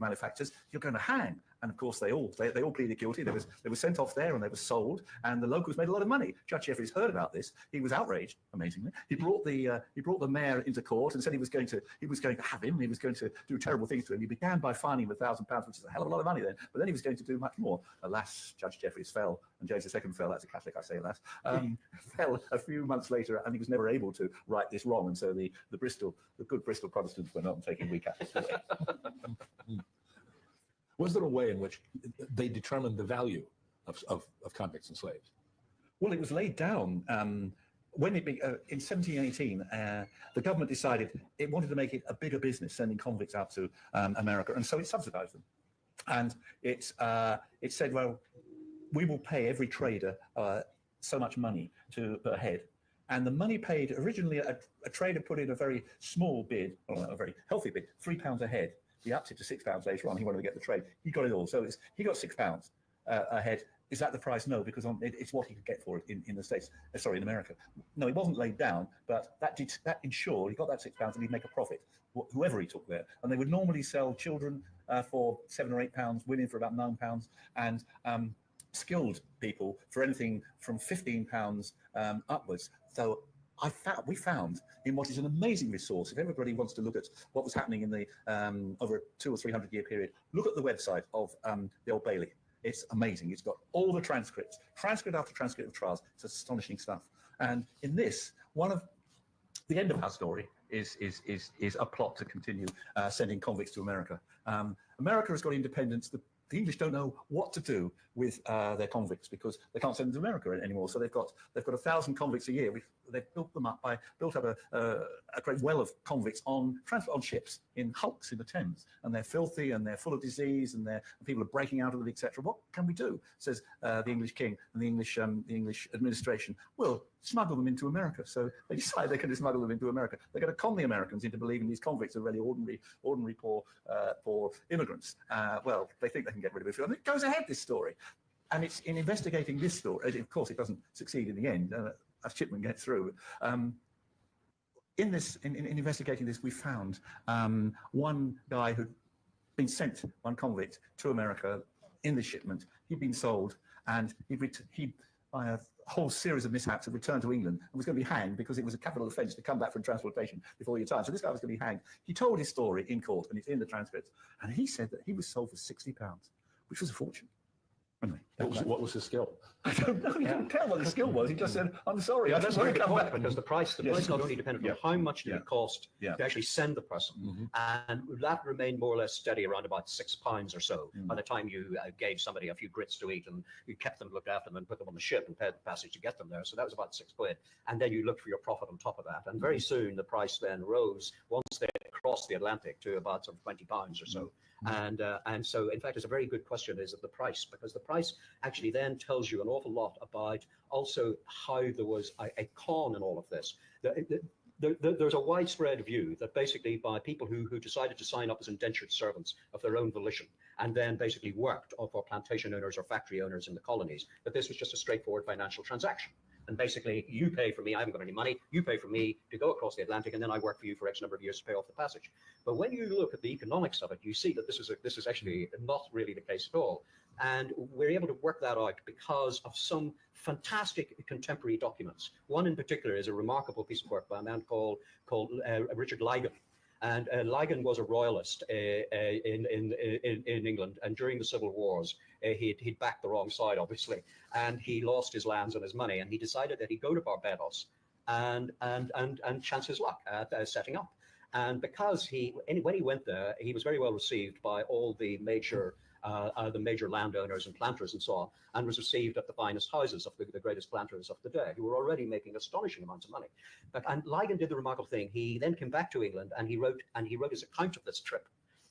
manufacturers, you're going to hang. And of course, they all pleaded guilty. They were sent off there and they were sold, and the locals made a lot of money. Judge Jeffreys heard about this. He was outraged, amazingly. He brought the mayor into court and said he was going to have him. He was going to do terrible things to him. He began by fining him £1,000, which is a hell of a lot of money then. But then he was going to do much more. Alas, Judge Jeffreys fell, and James II fell. That's a Catholic, I say alas. Fell a few months later, and he was never able to right this wrong. And so the good Bristol Protestants were not taking recaps. Was there a way in which they determined the value of convicts and slaves? Well, it was laid down when in 1718. The government decided it wanted to make it a bigger business, sending convicts out to America, and so it subsidised them. And it said, well, we will pay every trader so much money per head. And the money paid originally, a trader put in a very small bid, or a very healthy bid, £3 a head. He upped it to £6 later on. He wanted to get the trade. He got it all. So he got £6 a head. Is that the price? No, because it's what he could get for it in the States. Sorry, in America. No, it wasn't laid down, but that ensured he got that £6 and he'd make a profit, whoever he took there. And they would normally sell children for £7 or £8, women for about £9, and skilled people for anything from £15 upwards. So we found in what is an amazing resource. If everybody wants to look at what was happening in the over a 200 or 300 year period, look at the website of the Old Bailey. It's amazing. It's got all the transcript after transcript of trials. It's astonishing stuff. And in this, one of the end of our story is a plot to continue sending convicts to America. America has got independence. The English don't know what to do with their convicts because they can't send them to America anymore. So they've got 1,000 convicts a year. They've built up a great well of convicts on ships in hulks in the Thames, and they're filthy and they're full of disease and people are breaking out of them, etc. What can we do? Says the English king and the English administration. Well, smuggle them into America. So they decide they're going to smuggle them into America. They're going to con the Americans into believing these convicts are really ordinary poor immigrants. Well, they think they can get rid of it. And it goes ahead, this story. And it's in investigating this story, of course, it doesn't succeed in the end, as Chipman gets through. In investigating this, we found one guy who'd been sent, one convict, to America in the shipment. He'd been sold, and he by a whole series of mishaps, had returned to England and was going to be hanged because it was a capital offence to come back from transportation before your time. So this guy was going to be hanged. He told his story in court, and it's in the transcripts. And he said that he was sold for £60, which was a fortune. Anyway, what was his skill? I don't know. He didn't tell what the skill was. He just said, "I'm sorry, I that's just very want to good come point, back." because the price not only depended on how much did it cost to actually send the person, and that remained more or less steady around about £6 or so by the time you gave somebody a few grits to eat and you kept them, looked after them, and put them on the ship and paid the passage to get them there. So that was about £6, and then you looked for your profit on top of that. And very soon the price then rose once they crossed the Atlantic to about sort of £20 or so. And so, in fact, it's a very good question, is the price, because the price actually then tells you an awful lot about also how there was a con in all of this. There's a widespread view that basically by people who decided to sign up as indentured servants of their own volition and then basically worked for plantation owners or factory owners in the colonies, that this was just a straightforward financial transaction. And basically, you pay for me, I haven't got any money, you pay for me to go across the Atlantic, and then I work for you for X number of years to pay off the passage. But when you look at the economics of it, you see that this is actually not really the case at all. And we're able to work that out because of some fantastic contemporary documents. One in particular is a remarkable piece of work by a man called Richard Lygon. And Lygon was a royalist in England, and during the civil wars, he'd backed the wrong side, obviously, and he lost his lands and his money, and he decided that he'd go to Barbados and chance his luck at setting up. And because when he went there, he was very well received by all the major landowners and planters and so on, and was received at the finest houses of the greatest planters of the day, who were already making astonishing amounts of money. And Lygon did the remarkable thing. He then came back to England, and he wrote his account of this trip,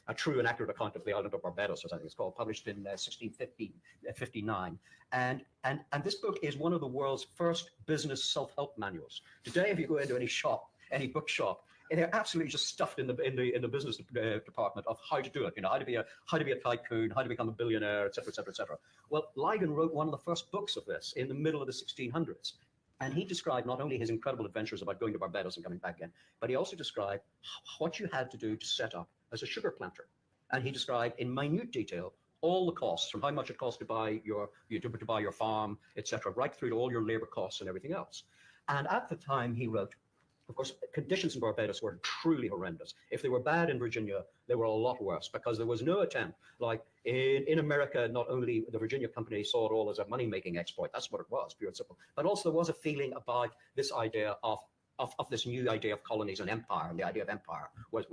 a true and accurate account of the island of Barbados, or something it's called, published in 1659. And this book is one of the world's first business self-help manuals. Today, if you go into any shop, any bookshop, they're absolutely just stuffed in the business department of how to do it. You know, how to be a tycoon, how to become a billionaire, et cetera, et cetera, et cetera. Well, Lygon wrote one of the first books of this in the middle of the 1600s. And he described not only his incredible adventures about going to Barbados and coming back again, but he also described what you had to do to set up as a sugar planter. And he described in minute detail all the costs, from how much it cost to buy your farm, et cetera, right through to all your labor costs and everything else. And at the time he wrote, of course, conditions in Barbados were truly horrendous. If they were bad in Virginia, they were a lot worse, because there was no attempt. Like in America, not only the Virginia company saw it all as a money-making exploit, that's what it was, pure and simple, but also there was a feeling about this idea of this new idea of colonies and empire, and the idea of empire was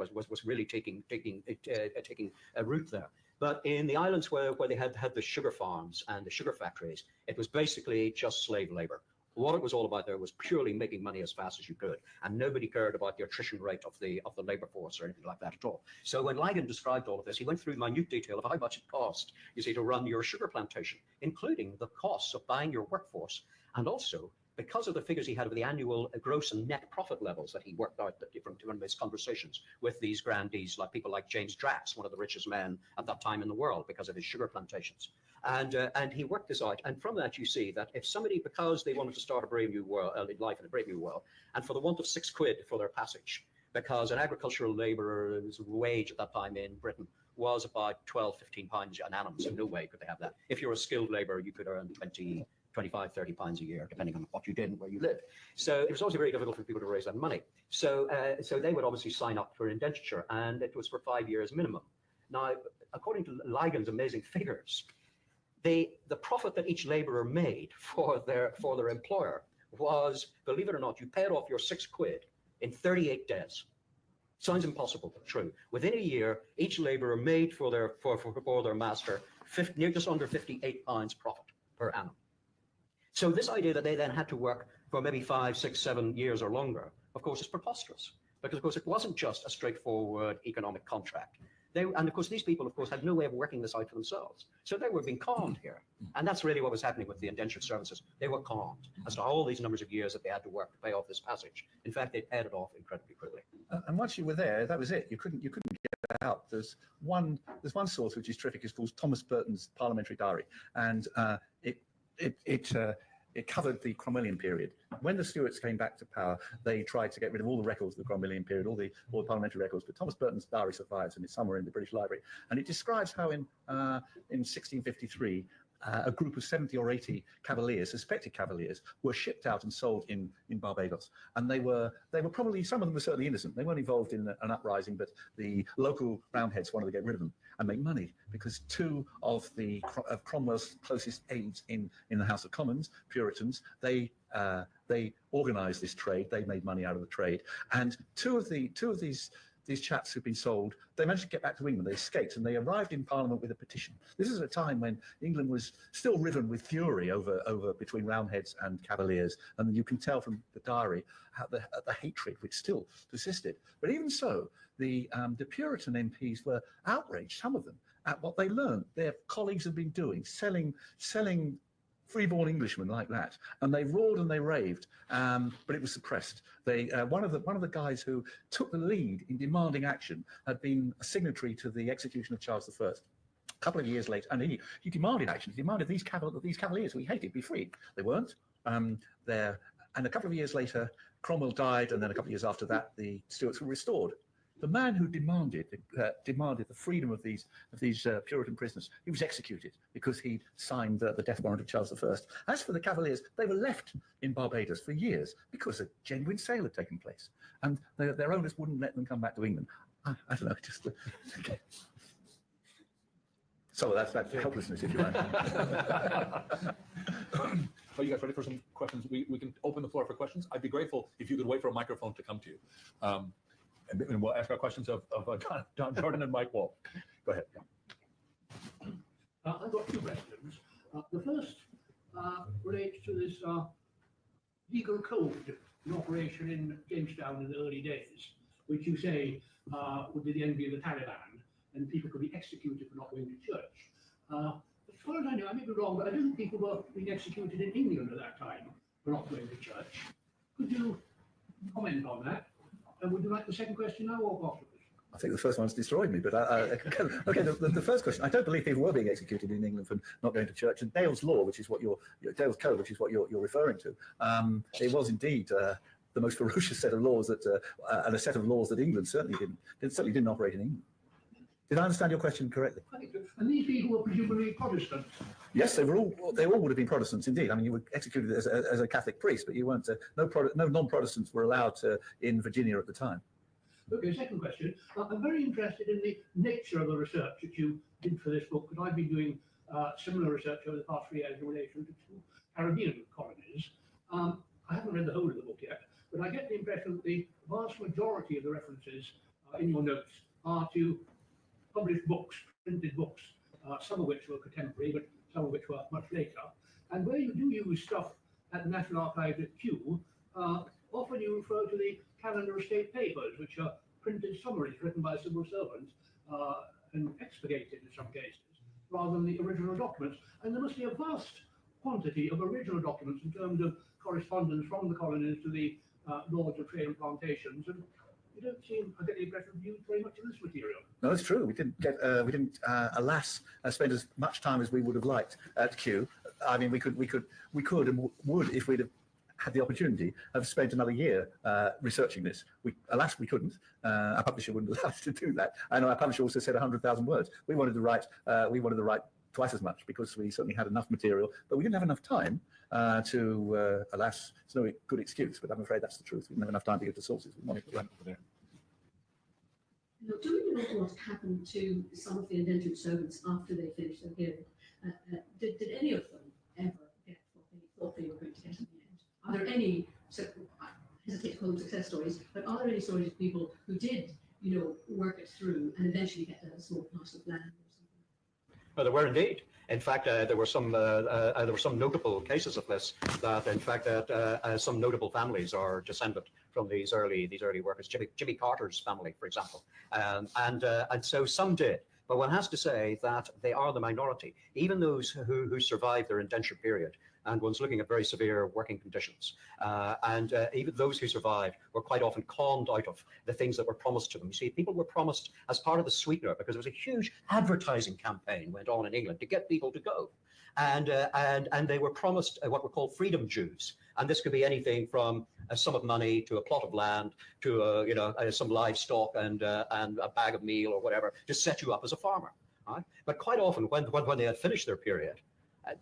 really taking a root there. But in the islands where they had the sugar farms and the sugar factories, it was basically just slave labor. What it was all about there was purely making money as fast as you could, and nobody cared about the attrition rate of the labor force or anything like that at all. So when Lygon described all of this, he went through minute detail of how much it cost, you see, to run your sugar plantation, including the costs of buying your workforce, and also because of the figures he had of the annual gross and net profit levels that he worked out from his conversations with these grandees, like people like James Drax, one of the richest men at that time in the world, because of his sugar plantations. And he worked this out. And from that, you see that if somebody, because they wanted to start a brave new world, life in a brave new world, and for the want of £6 for their passage, because an agricultural labourer's wage at that time in Britain was about 12, 15 pounds an annum, so no way could they have that. If you're a skilled labourer, you could earn 20, 25, 30 pounds a year, depending on what you did and where you lived. So it was also very difficult for people to raise that money. So they would obviously sign up for indenture, and it was for 5 years minimum. Now, according to Lygon's amazing figures, the profit that each labourer made for their employer was, believe it or not, you paid off your £6 in 38 days. Sounds impossible, but true. Within a year, each labourer made for their master just under £58 profit per annum. So this idea that they then had to work for maybe 5, 6, 7 years or longer, of course, is preposterous, because of course it wasn't just a straightforward economic contract. And of course, these people, of course, had no way of working this out for themselves. So they were being conned here. And that's really what was happening with the indentured services. They were conned as to all these numbers of years that they had to work to pay off this passage. In fact, they paid it off incredibly quickly. And once you were there, that was it. You couldn't get out. There's one source which is terrific. It's called Thomas Burton's Parliamentary Diary, and it covered the Cromwellian period. When the Stuarts came back to power, they tried to get rid of all the records of the Cromwellian period, all the parliamentary records. But Thomas Burton's diary survives, and it's somewhere in the British Library. And it describes how in 1653, a group of 70 or 80 cavaliers, suspected cavaliers, were shipped out and sold in Barbados. And they were probably, some of them were certainly innocent. They weren't involved in an uprising, but the local Roundheads wanted to get rid of them and make money, because two of Cromwell's closest aides in the House of Commons, Puritans, they organized this trade. They made money out of the trade. And two of these chaps who'd been sold, they managed to get back to England. They escaped, and they arrived in Parliament with a petition. This is a time when England was still riven with fury over between Roundheads and Cavaliers, and you can tell from the diary how the hatred which still persisted. But even so, the Puritan MPs were outraged, some of them, at what they learned their colleagues had been doing, selling freeborn Englishmen like that, and they roared and they raved, but it was suppressed. One of the guys who took the lead in demanding action had been a signatory to the execution of Charles I. A couple of years later, and he demanded action. He demanded these cavaliers who he hated be freed. They weren't. there. And a couple of years later, Cromwell died, and then a couple of years after that, the Stuarts were restored. The man who demanded the freedom of these Puritan prisoners, he was executed because he signed the death warrant of Charles I. As for the Cavaliers, they were left in Barbados for years because a genuine sale had taken place, and their owners wouldn't let them come back to England. I don't know, just okay. So that's helplessness, if you like. Are you guys ready for some questions? We can open the floor for questions. I'd be grateful if you could wait for a microphone to come to you. And we'll ask our questions of John Jordan and Mike Wall. Go ahead. Yeah. I've got two questions. The first relates to this legal code in operation in Jamestown in the early days, which you say would be the envy of the Taliban, and people could be executed for not going to church. As far as I know, I may be wrong, but I don't think people were being executed in England at that time for not going to church. Could you comment on that? And would you like the second question now or afterwards? I think the first one's destroyed me, but okay. The first question: I don't believe people were being executed in England for not going to church. And Dale's law, which is what Dale's code, which is what you're referring to, it was indeed the most ferocious set of laws that, and a set of laws that England certainly didn't operate in England. Did I understand your question correctly? And these people were presumably Protestants. Yes, they all would have been Protestants indeed. I mean, you were executed as a Catholic priest, but you weren't. No non-Protestants were allowed in Virginia at the time. Okay, second question. I'm very interested in the nature of the research that you did for this book, because I've been doing similar research over the past 3 years in relation to 2 Caribbean colonies. I haven't read the whole of the book yet, but I get the impression that the vast majority of the references in your notes are to published books, printed books, some of which were contemporary, but some of which were much later. And where you do use stuff at the National Archives at Kew, often you refer to the Calendar of State Papers, which are printed summaries written by civil servants and expurgated in some cases, rather than the original documents. And there must be a vast quantity of original documents in terms of correspondence from the colonies to the Lords of Trade and Plantations. And you don't seem, I get the impression, viewed very much of this material. No, it's true. We didn't, alas, spend as much time as we would have liked at Kew. I mean, we could and would, if we'd have had the opportunity, have spent another year researching this. Alas, we couldn't. Our publisher wouldn't allow us to do that. I know our publisher also said 100,000 words. We wanted to write twice as much because we certainly had enough material, but we didn't have enough time to, alas, it's no good excuse, but I'm afraid that's the truth. We didn't have enough time to get the sources we wanted to run over there. Now, do we know what happened to some of the indentured servants after they finished their period? Did any of them ever get what they thought they were going to get in the end? Are there any, I hesitate to call them success stories, but are there any stories of people who did, work it through and eventually get a small parcel of land? Well, there were indeed. In fact, there were some notable cases of this. That in fact, some notable families are descended from these early workers. Jimmy Carter's family, for example, and so some did. But one has to say that they are the minority. Even those who survived their indenture period, and one's looking at very severe working conditions. And even those who survived were quite often conned out of the things that were promised to them. You see, people were promised as part of the sweetener, because there was a huge advertising campaign went on in England to get people to go. And they were promised what were called freedom dues. And this could be anything from a sum of money to a plot of land to some livestock and a bag of meal or whatever to set you up as a farmer. Right? But quite often when they had finished their period,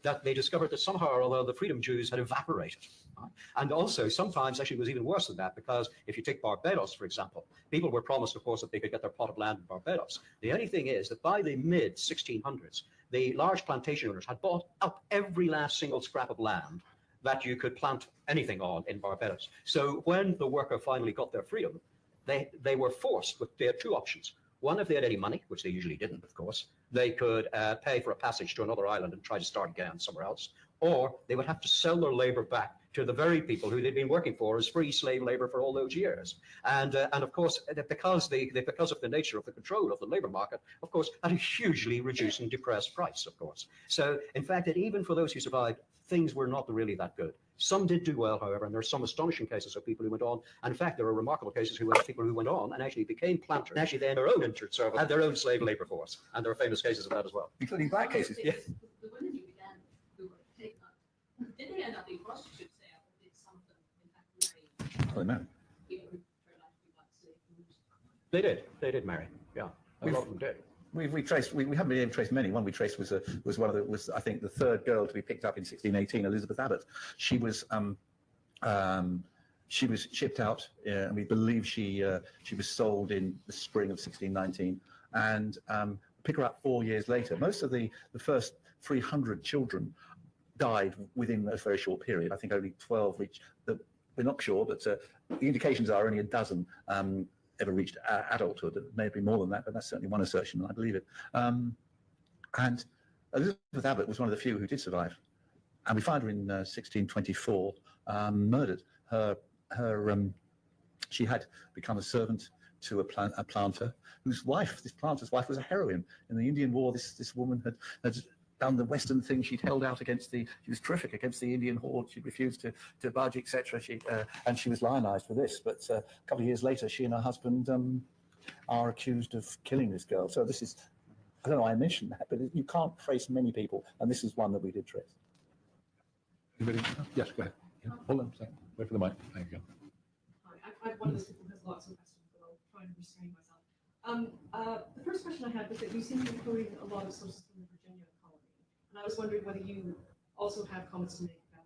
that they discovered that somehow or other the freedom dues had evaporated. Right? And also sometimes actually it was even worse than that, because if you take Barbados, for example, people were promised, of course, that they could get their plot of land in Barbados. The only thing is that by the mid-1600s, the large plantation owners had bought up every last single scrap of land that you could plant anything on in Barbados. So when the worker finally got their freedom, they were forced, they had two options. One, if they had any money, which they usually didn't, of course, they could pay for a passage to another island and try to start again somewhere else. Or they would have to sell their labor back to the very people who they'd been working for as free slave labor for all those years. And of course, because of the nature of the control of the labor market, of course, at a hugely reduced and depressed price, of course. So in fact, even for those who survived, things were not really that good. Some did do well, however, and there are some astonishing cases of people who went on. And in fact, there are remarkable cases of people who went on and actually became planters. And actually, then their own indentured servants had their own slave labor force. And there are famous cases of that as well. Including black cases. The women you began who were taken up, did they end up being prostitutes? Well, no. They did. They did marry. Yeah, a lot of them did. We haven't been able to trace many. One we traced was I think the third girl to be picked up in 1618, Elizabeth Abbott. She was shipped out, and we believe she was sold in the spring of 1619, and pick her up 4 years later. Most of the first 300 children died within a very short period. I think only 12 reached. We're not sure, but the indications are only a dozen ever reached adulthood. It may be more than that, but that's certainly one assertion, and I believe it. And Elizabeth Abbott was one of the few who did survive, and we find her in 1624, murdered. She had become a servant to a planter whose wife, this planter's wife, was a heroine. In the Indian War, this woman had done the Western thing. She'd held out against she was terrific against the Indian horde. She refused to budge, etc. And she was lionized for this. But a couple of years later, she and her husband are accused of killing this girl. So this is, I don't know why I mentioned that, but you can't trace many people, and this is one that we did trace. Anybody? Yes, go ahead. Yeah. Hold on a second. Wait for the mic. There you go. Hi, I'm one of those people who has lots of questions, but I'll try and restrain myself. The first question I had was that you seem to be quoting a lot of sources from the Virginia colony, and I was wondering whether you also have comments to make about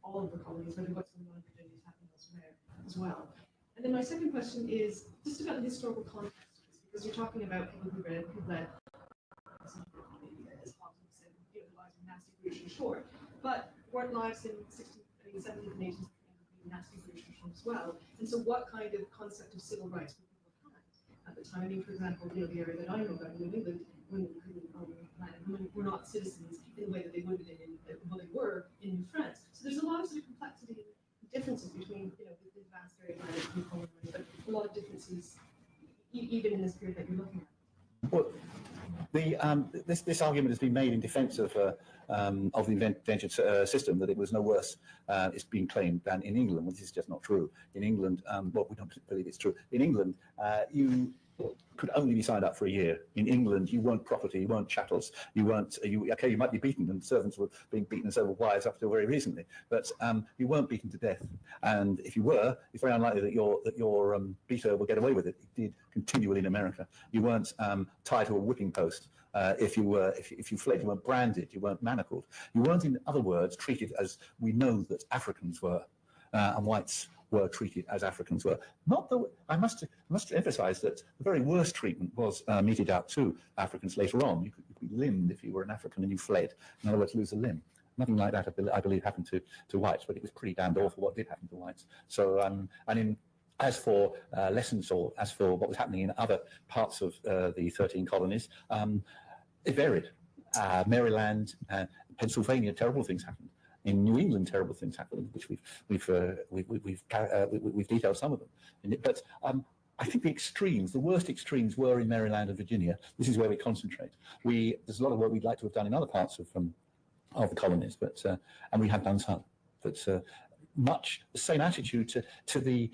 all of the colonies, whether what's going on in Virginia is happening elsewhere as well. And then my second question is just about the historical context, because you're talking about people who led, as Hobbes said, the lives were nasty, brutish, and short, but weren't lives in 17th and 18th nasty brutish as well. And so what kind of concept of civil rights would people have at the time? I mean, for example, the area that I know about in New England, women were not citizens in the way that they would have been well, they were in New France. So there's a lot of sort of complexity and differences between, the vast area of land and colonial, but a lot of differences even in this period that you're looking at. Well, this argument has been made in defence of the indentured system, that it was no worse, it's been claimed, than in England. Well, this is just not true. In England, well, we don't believe it's true. In England, you could only be signed up for a year. In England, you weren't property, you weren't chattels, you might be beaten, and servants were being beaten, and so were wives up until very recently, but you weren't beaten to death. And if you were, it's very unlikely that your beater will get away with it. It did continually in America. You weren't tied to a whipping post. If you fled, you weren't branded, you weren't manacled. You weren't, in other words, treated as we know that Africans were, and whites were treated as Africans were. I must emphasize that the very worst treatment was meted out to Africans later on. You could be limbed if you were an African and you fled. In other words, lose a limb. Nothing like that, I believe, happened to whites, but it was pretty damned awful what did happen to whites. So, as for lessons, or as for what was happening in other parts of the 13 colonies, it varied. Maryland, Pennsylvania, terrible things happened. In New England, terrible things happened, which we've detailed some of them. But I think the worst extremes were in Maryland and Virginia. This is where we concentrate. There's a lot of work we'd like to have done in other parts of the colonies, but and we have done some. But much the same attitude to the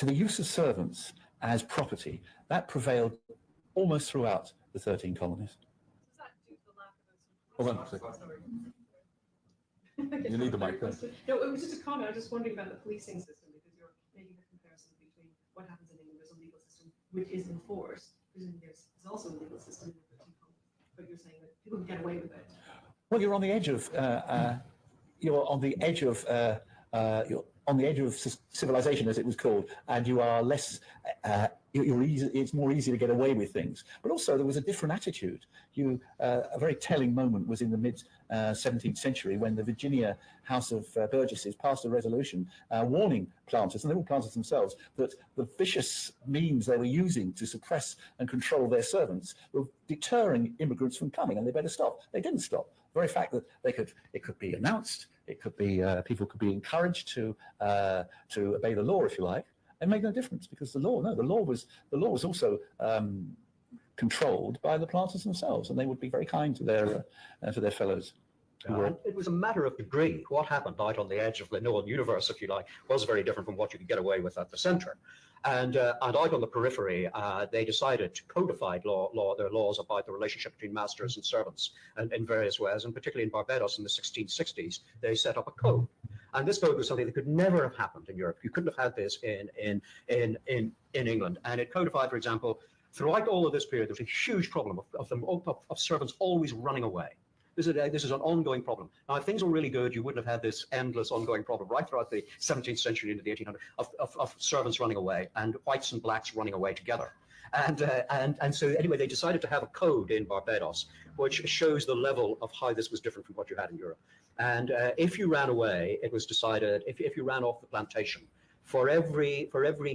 use of servants as property that prevailed almost throughout the 13 colonies. Does that due to the lack of Hold on a second. You need the mic. No, it was just a comment. I was just wondering about the policing system, because you're making a comparison between what happens in England. There's a legal system which is enforced. There's also a legal system in the 13 colonies, but you're saying that people can get away with it. Well, you're on the edge of civilization, as it was called, and you are less. It's more easy to get away with things. But also, there was a different attitude. A very telling moment was in the mid 17th century when the Virginia House of Burgesses passed a resolution warning planters, and they were planters themselves, that the vicious means they were using to suppress and control their servants were deterring immigrants from coming, and they better stop. They didn't stop. The very fact that it could be announced, it could be people could be encouraged to obey the law, if you like. It made no difference, because the law was also controlled by the planters themselves, and they would be very kind to their fellows. It was a matter of degree. What happened out on the edge of the known universe, if you like, was very different from what you could get away with at the center. And out on the periphery, they decided to codify their laws about the relationship between masters and servants, and in various ways, and particularly in Barbados in the 1660s, they set up a code. And this code was something that could never have happened in Europe. You couldn't have had this in England. And it codified, for example, throughout all of this period, there was a huge problem of servants always running away. This is an ongoing problem. Now, if things were really good, you wouldn't have had this endless ongoing problem right throughout the 17th century into the 1800s of servants running away and whites and blacks running away together. And so anyway, they decided to have a code in Barbados which shows the level of how this was different from what you had in Europe. And if you ran away, it was decided, if you ran off the plantation, for every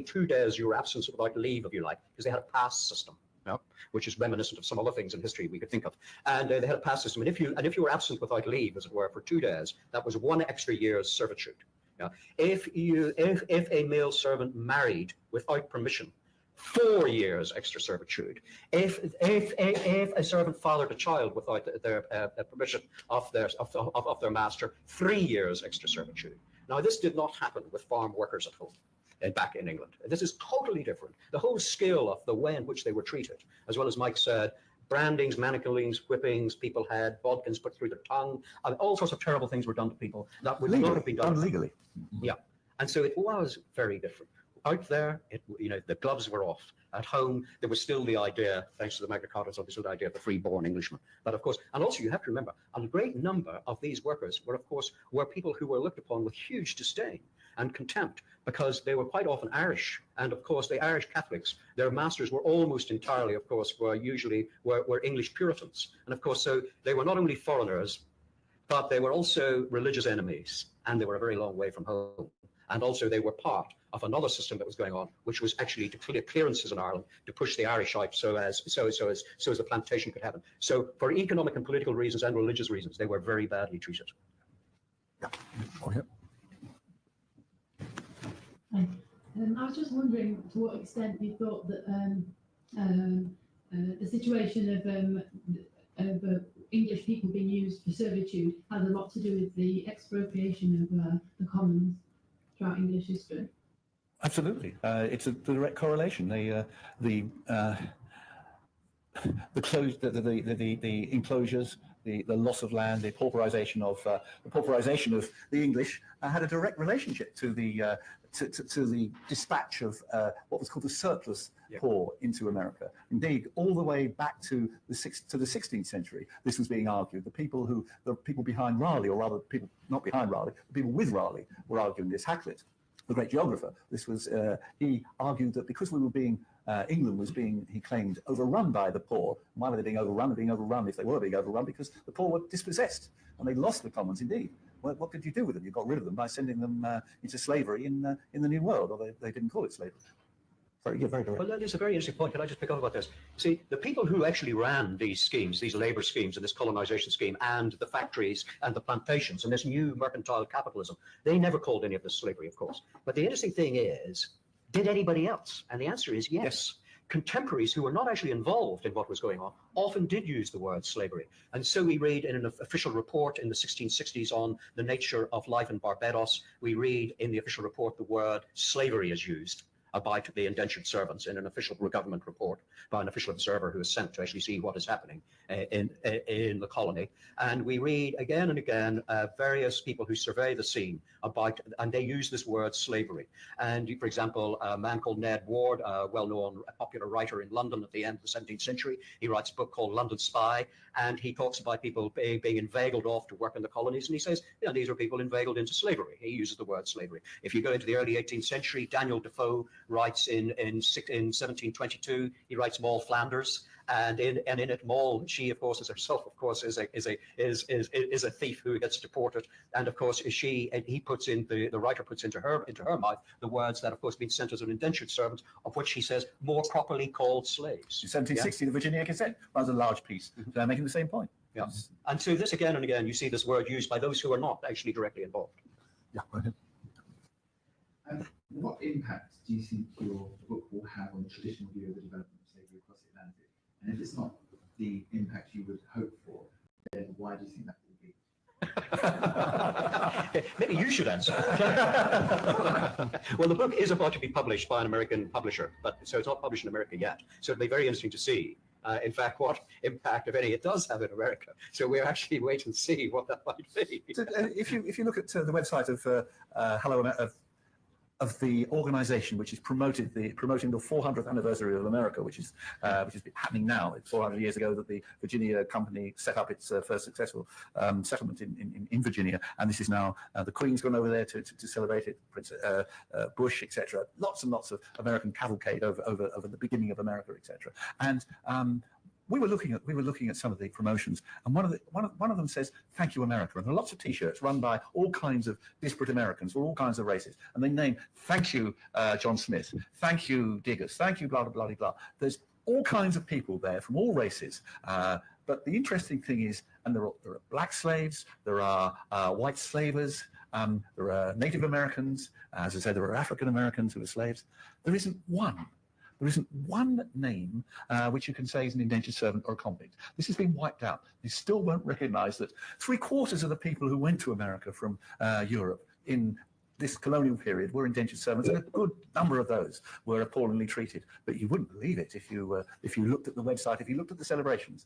2 days you were absent without leave, if you like, because they had a pass system, which is reminiscent of some other things in history we could think of. And they had a pass system. And if you were absent without leave, as it were, for 2 days, that was 1 extra year's servitude. If a male servant married without permission, 4 years extra servitude. If a servant fathered a child without their permission of their master, 3 years extra servitude. Now, this did not happen with farm workers at home back in England. This is totally different. The whole scale of the way in which they were treated, as well as Mike said, brandings, manaclings, whippings, people had bodkins put through their tongue, all sorts of terrible things were done to people that would not have been done legally. Yeah, and so it was very different. Out there, the gloves were off. At home, there was still the idea, thanks to the Magna Carta, there was the idea of the free-born Englishman. But of course, and also you have to remember, a great number of these workers were people who were looked upon with huge disdain and contempt because they were quite often Irish. And of course, the Irish Catholics, their masters were almost entirely, of course, were English Puritans. And of course, so they were not only foreigners, but they were also religious enemies, and they were a very long way from home. And also they were part of another system that was going on, which was actually to clear clearances in Ireland to push the Irish out so as the plantation could happen. So for economic and political reasons and religious reasons, they were very badly treated. Yeah. Oh, yeah. I was just wondering to what extent you thought that the situation of English people being used for servitude has a lot to do with the expropriation of the commons throughout English history. Absolutely, it's a direct correlation. The enclosures, the loss of land, the pauperization of the English had a direct relationship to the dispatch of what was called the surplus poor into America. Indeed, all the way back to the 16th century, this was being argued. The people behind Raleigh, or rather, people not behind Raleigh, the people with Raleigh were arguing this. Hakluyt, the great geographer, he argued that because England was being, he claimed, overrun by the poor. Why were they being overrun? They're being overrun, if they were being overrun, because the poor were dispossessed and they lost the commons. Indeed, what could you do with them? You got rid of them by sending them into slavery in the New World, or they didn't call it slavery. Very direct. Well, that is a very interesting point. Can I just pick up about this? See, the people who actually ran these schemes, these labor schemes and this colonization scheme and the factories and the plantations and this new mercantile capitalism, they never called any of this slavery, of course. But the interesting thing is, did anybody else? And the answer is yes. Contemporaries who were not actually involved in what was going on often did use the word slavery. And so we read in an official report in the 1660s on the nature of life in Barbados, we read in the official report the word slavery is used by the indentured servants in an official government report by an official observer who is sent to actually see what is happening in the colony. And we read again and again various people who survey the scene and they use this word slavery. And for example, a man called Ned Ward, a well-known popular writer in London at the end of the 17th century, he writes a book called London Spy, and he talks about people being inveigled off to work in the colonies, and he says, these are people inveigled into slavery. He uses the word slavery. If you go into the early 18th century, Daniel Defoe writes in 1722, he writes Moll Flanders, and in it, Moll, she of course is herself, of course, is a thief who gets deported, and of course the writer puts into her mouth the words that of course been sent as an indentured servant, of which he says more properly called slaves. In 1760, the Virginia Gazette runs a large piece making the same point. Yeah, and so this again and again, you see this word used by those who are not actually directly involved. Yeah, go ahead. What impact do you think your book will have on the traditional view of the development of slavery across the Atlantic? And if it's not the impact you would hope for, then why do you think that will be? Maybe you should answer. Well, the book is about to be published by an American publisher, so it's not published in America yet. So it'll be very interesting to see in fact, what impact, if any, it does have in America. So we're actually wait and see what that might be. So, if you look at the website of the organisation which is promoting the 400th anniversary of America, which is happening now. It's 400 years ago that the Virginia company set up its first successful settlement in Virginia, and this is now the Queen's gone over there to celebrate it. Prince Bush, etc. Lots and lots of American cavalcade over the beginning of America, etc. And we were looking at some of the promotions, and one of them says "Thank you, America," and there are lots of T-shirts run by all kinds of disparate Americans, all kinds of races, and they name "Thank you, John Smith," "Thank you, Diggers," "Thank you, blah blah blah blah." There's all kinds of people there from all races. But the interesting thing is, and there are black slaves, there are white slavers, there are Native Americans, as I said, there are African Americans who are slaves. There isn't one name which you can say is an indentured servant or a convict. This has been wiped out. They still won't recognise that 3/4 of the people who went to America from Europe in this colonial period were indentured servants, and a good number of those were appallingly treated. But you wouldn't believe it if you looked at the website, if you looked at the celebrations.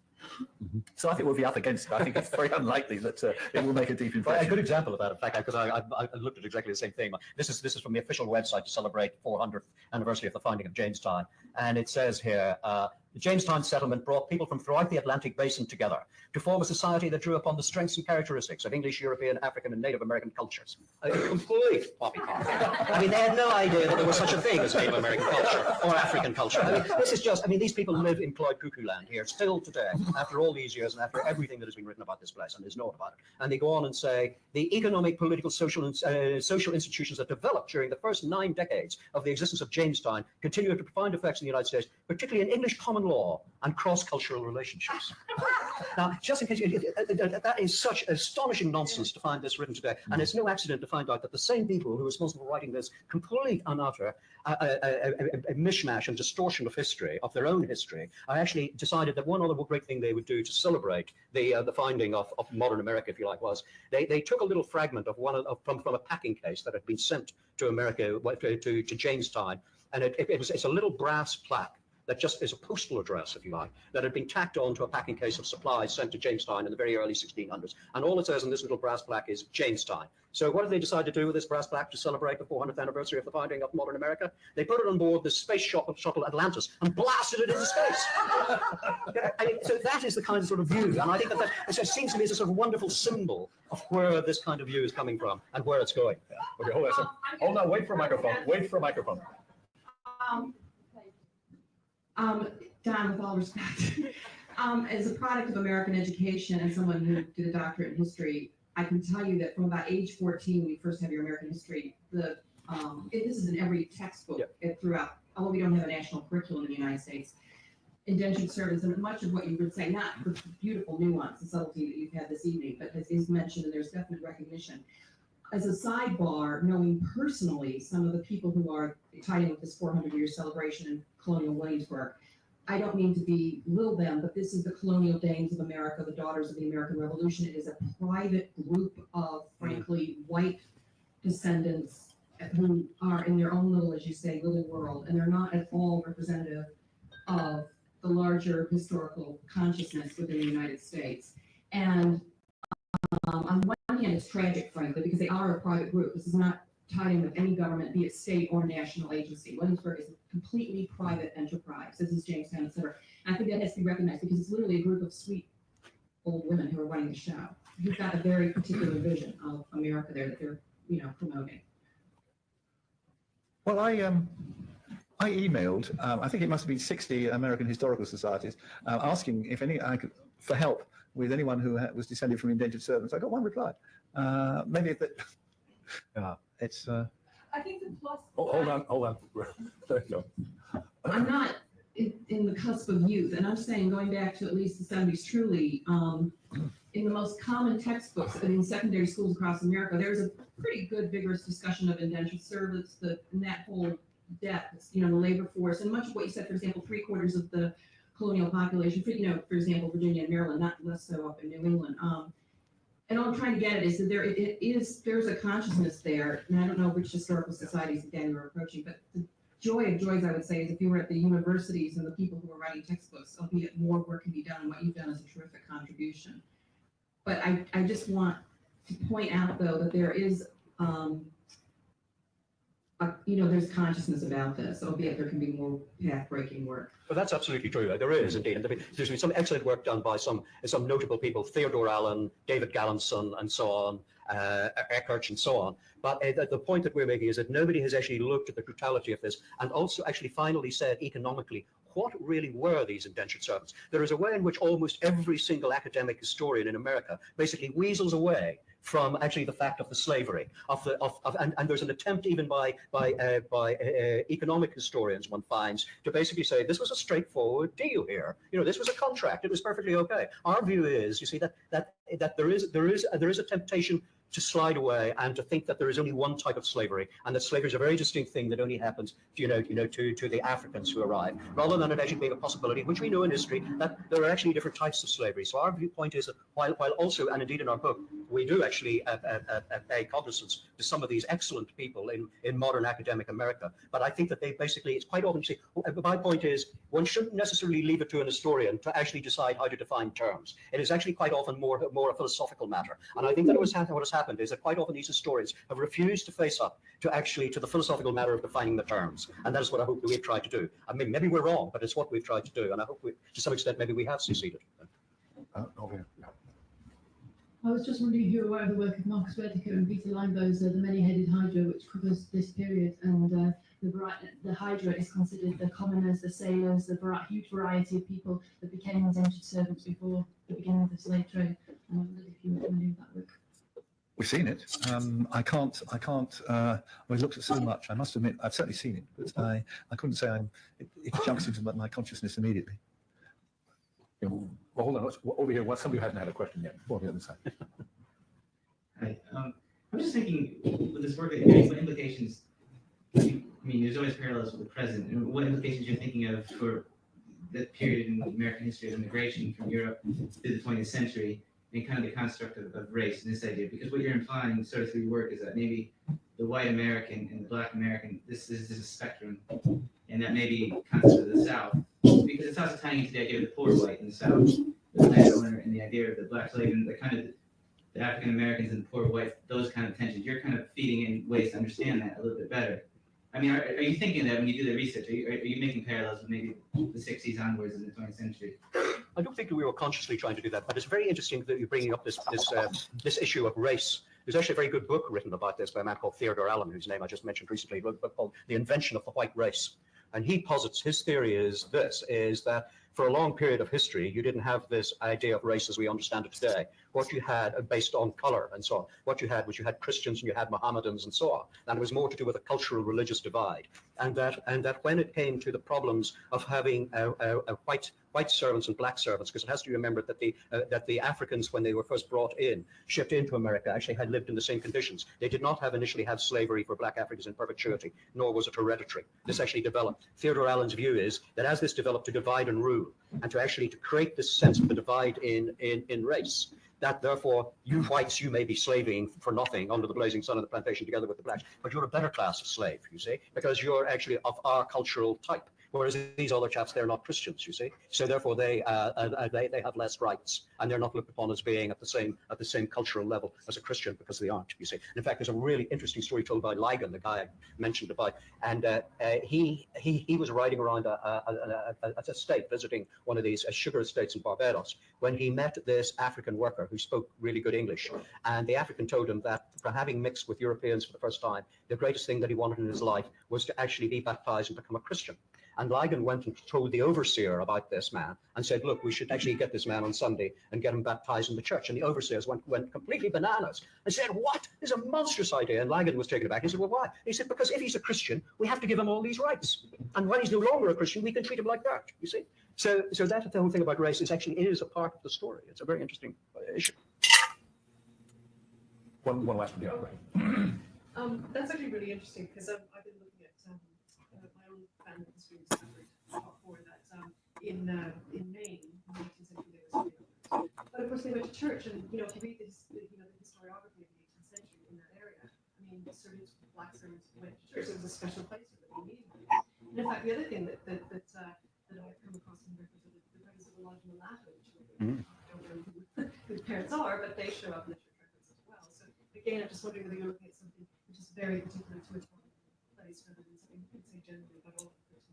So I think we'll be up against it. I think it's very unlikely that it will make a deep impression. A good example of that, in fact, because I looked at exactly the same thing. This is from the official website to celebrate 400th anniversary of the founding of Jamestown, and it says here, the Jamestown settlement brought people from throughout the Atlantic Basin together to form a society that drew upon the strengths and characteristics of English, European, African, and Native American cultures. A complete poppycock. I mean, they had no idea that there was such a thing as Native American culture or African culture. I mean, this is just, I mean, these people live in Cloyd Cuckoo land here still today, after all these years and after everything that has been written about this place, and there's known about it. And they go on and say, the economic, political, social institutions that developed during the first 9 decades of the existence of Jamestown continue to have profound effects in the United States, particularly in English common law and cross-cultural relationships. Now, just in case, that is such astonishing nonsense to find this written today, and it's no accident to find out that the same people who are responsible for writing this complete and utter a mishmash and distortion of history, of their own history, are actually decided that one other great thing they would do to celebrate the finding of modern America, if you like, was they took a little fragment of from a packing case that had been sent to America, to Jamestown, and it's a little brass plaque that just is a postal address, if you like, that had been tacked on to a packing case of supplies sent to Jamestown in the very early 1600s. And all it says in this little brass plaque is Jamestown. So what did they decide to do with this brass plaque to celebrate the 400th anniversary of the founding of modern America? They put it on board the space shuttle Atlantis and blasted it into space. I mean, so that is the kind of sort of view. And I think that it seems to me as a sort of wonderful symbol of where this kind of view is coming from and where it's going. Okay, hold on a second. Hold on, wait for a microphone. Wait for a microphone. Don, with all respect, as a product of American education and someone who did a doctorate in history, I can tell you that from about age 14, when you first have your American history, this is in every textbook throughout, although we don't have a national curriculum in the United States, indentured servants, and much of what you would say, not the beautiful nuance and subtlety that you've had this evening, but is mentioned, and there's definite recognition. As a sidebar, knowing personally some of the people who are tied in with this 400-year celebration in colonial Williamsburg, I don't mean to belittle them, but this is the colonial dames of America, the daughters of the American Revolution. It is a private group of, frankly, white descendants who are in their own little, as you say, little world, and they're not at all representative of the larger historical consciousness within the United States. And on one hand, it's tragic, frankly, because they are a private group. This is not tied in with any government, be it state or national agency. Williamsburg is a completely private enterprise. This is Jamestown, et cetera. And I think that has to be recognized because it's literally a group of sweet old women who are running the show. Who've got a very particular vision of America there that they're, promoting. Well, I emailed, I think it must have been 60 American historical societies, asking if I could, for help with anyone who was descended from indentured servants. I got one reply. Maybe it's. I think the plus. Hold on. There you go. I'm not in the cusp of youth, and I'm saying going back to at least the 70s, truly, in the most common textbooks in secondary schools across America, there's a pretty good, vigorous discussion of indentured servants, and that whole depth, the labor force, and much of what you said, for example, 3/4 of the colonial population, for example, Virginia and Maryland, not less so up in New England. And all I'm trying to get at is that there's a consciousness there, and I don't know which historical societies again we're approaching, but joy of joys, I would say, is if you were at the universities and the people who are writing textbooks, albeit more work can be done, and what you've done is a terrific contribution. But I just want to point out, though, that there is, there's consciousness about this, albeit there can be more path-breaking work. Well, that's absolutely true. There is indeed. And there's been some excellent work done by some notable people, Theodore Allen, David Gallinson, and so on, Eckhart, and so on. But the point that we're making is that nobody has actually looked at the brutality of this and also actually finally said economically, what really were these indentured servants? There is a way in which almost every single academic historian in America basically weasels away from actually the fact of the slavery and there's an attempt even by economic historians, one finds, to basically say this was a straightforward deal here. This was a contract. It was perfectly okay. Our view is, you see, that there is a temptation to slide away and to think that there is only one type of slavery, and that slavery is a very distinct thing that only happens, to the Africans who arrive, rather than it actually being a possibility, which we know in history, that there are actually different types of slavery. So our viewpoint is that while also, and indeed in our book, we do actually pay cognizance to some of these excellent people in modern academic America, but I think that they basically, it's quite often, my point is, one shouldn't necessarily leave it to an historian to actually decide how to define terms. It is actually quite often more a philosophical matter, and I think that what has happened is that quite often these historians have refused to face up to the philosophical matter of defining the terms, and that is what I hope that we've tried to do. I mean, maybe we're wrong, but it's what we've tried to do, and I hope to some extent maybe we have succeeded. Over here. Yeah. I was just wondering if you're aware of the work of Marcus Whitaker and Peter Limebo's The Many-Headed Hydra, which covers this period, and the Hydra is considered the commoners, the sailors, the huge variety of people that became indentured servants before the beginning of the slave trade. And I wondered if you were familiar with that work. We've seen it. I can't. We've looked at so much. I must admit, I've certainly seen it, but I couldn't say it jumps into my consciousness immediately. Well, hold on. Over here, somebody who hasn't had a question yet. Over the other side. Hi. I was just thinking, with this work that you're doing, what implications? I mean, there's always parallels with the present, and what implications you're thinking of for that period in American history of immigration from Europe through the 20th century, and kind of the construct of race and this idea, because what you're implying sort of through your work is that maybe the white American and the black American, this is a spectrum, and that maybe concepts of the South, because it's also tying into the idea of the poor white in the South, the landowner, and the idea of the black slave, and the kind of the African Americans and the poor white, those kind of tensions. You're kind of feeding in ways to understand that a little bit better. I mean, are you thinking that when you do the research? Are you making parallels with maybe the 60s onwards in the 20th century? I don't think that we were consciously trying to do that, but it's very interesting that you're bringing up this issue of race. There's actually a very good book written about this by a man called Theodore Allen, whose name I just mentioned recently, a book called The Invention of the White Race. And he posits, his theory is that for a long period of history, you didn't have this idea of race as we understand it today. What you had, based on color and so on, what you had was you had Christians and you had Mohammedans and so on. And it was more to do with a cultural religious divide. And that when it came to the problems of having white servants and black servants, because it has to be remembered that the Africans, when they were first shipped into America, actually had lived in the same conditions. They did not initially have slavery for black Africans in perpetuity, nor was it hereditary. This actually developed. Theodore Allen's view is that as this developed to divide and rule, and to create this sense of the divide in race, that therefore you whites, you may be slaving for nothing under the blazing sun of the plantation together with the blacks, but you're a better class of slave, you see, because you're actually of our cultural type. Whereas these other chaps, they're not Christians, you see. So therefore, they have less rights, and they're not looked upon as being at the same cultural level as a Christian because they aren't, you see. And in fact, there's a really interesting story told by Ligon, the guy I mentioned about, and he was riding around a state, visiting one of these sugar estates in Barbados, when he met this African worker who spoke really good English. And the African told him that for having mixed with Europeans for the first time, the greatest thing that he wanted in his life was to actually be baptized and become a Christian. And Ligon went and told the overseer about this man and said, look, we should actually get this man on Sunday and get him baptized in the church. And the overseers went completely bananas and said, what? This is a monstrous idea. And Ligon was taken aback. He said, well, why? He said, because if he's a Christian, we have to give him all these rights. And when he's no longer a Christian, we can treat him like that, you see? So that's the whole thing about race. It is a part of the story. It's a very interesting issue. One last one, yeah, right. That's actually really interesting because I've been looking at my own family history and discovered before that in Maine, in the 18th century, there was freedom. But of course, they went to church, and if you read the historiography of the 18th century in that area, I mean, servants, black servants went to church. It was a special place for them. And in fact, the other thing that I've come across in records are the presence of a large mulatto, which I don't know who the parents are, but they show up in the church records as well. So again, I'm just wondering whether you're looking at something which is very particular to a town place rather than something you can say generally about all of the groups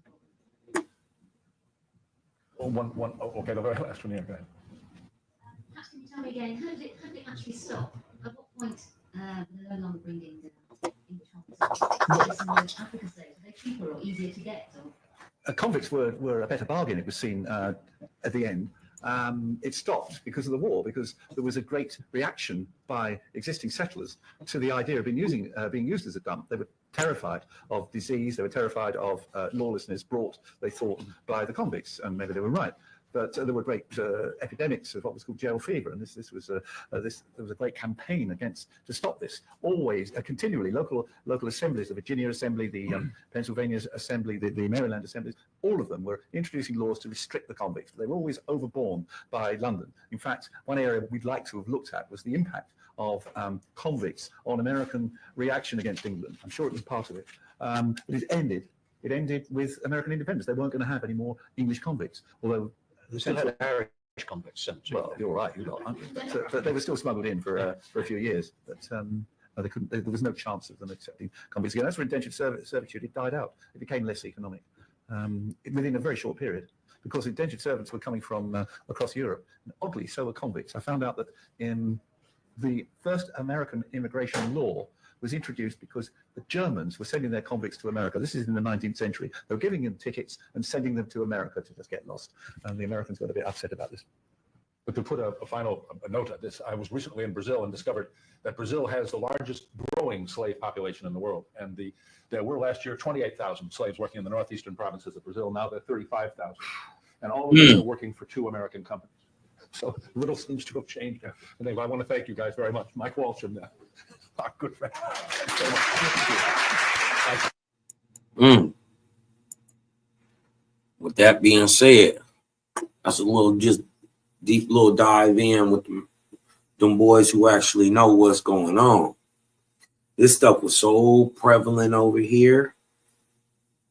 involved. Okay, the very last one here, go ahead. Perhaps can you tell me again, how did it actually stop? At what point they're no longer bringing English convicts? Africa slaves, are they cheaper or easier to get? Convicts were a better bargain, it was seen at the end. It stopped because of the war, because there was a great reaction by existing settlers to the idea of being used as a dump. They were terrified of disease, they were terrified of lawlessness brought, they thought, by the convicts, and maybe they were right. But there were great epidemics of what was called jail fever, and there was a great campaign to stop this. Always, continually, local assemblies, the Virginia Assembly, the Pennsylvania Assembly, the Maryland Assemblies, all of them were introducing laws to restrict the convicts. They were always overborne by London. In fact, one area we'd like to have looked at was the impact of convicts on American reaction against England. I'm sure it was part of it. But it ended with American independence. They weren't going to have any more English convicts, although they still had Irish convicts sent to. Well, you're right, you got, but they were still smuggled in for a few years. But they couldn't. There was no chance of them accepting convicts again. As for indentured servitude, it died out. It became less economic within a very short period, because indentured servants were coming from across Europe. And oddly, so were convicts. I found out that in the first American immigration law was introduced because the Germans were sending their convicts to America. This is in the 19th century. They were giving them tickets and sending them to America to just get lost. And the Americans got a bit upset about this. But to put a final note on this, I was recently in Brazil and discovered that Brazil has the largest growing slave population in the world. And there were last year 28,000 slaves working in the northeastern provinces of Brazil. Now they're 35,000. And all of them are working for 2 American companies. So little seems to have changed. And I want to thank you guys very much. Mike Walsh and our good friend. With that being said, that's a little just deep little dive in with them boys who actually know what's going on. This stuff was so prevalent over here.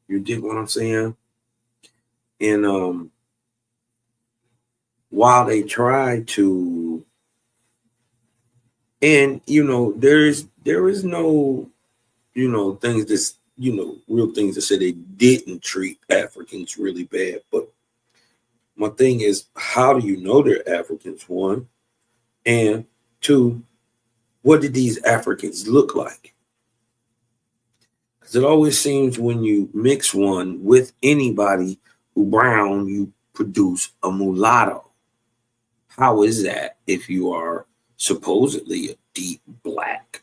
You dig what I'm saying? And while they try to, and there is no things that's real things that say they didn't treat Africans really bad. But my thing is, how do you know they're Africans, one? And two, what did these Africans look like? Because it always seems when you mix one with anybody who brown, you produce a mulatto. How is that if you are supposedly a deep black,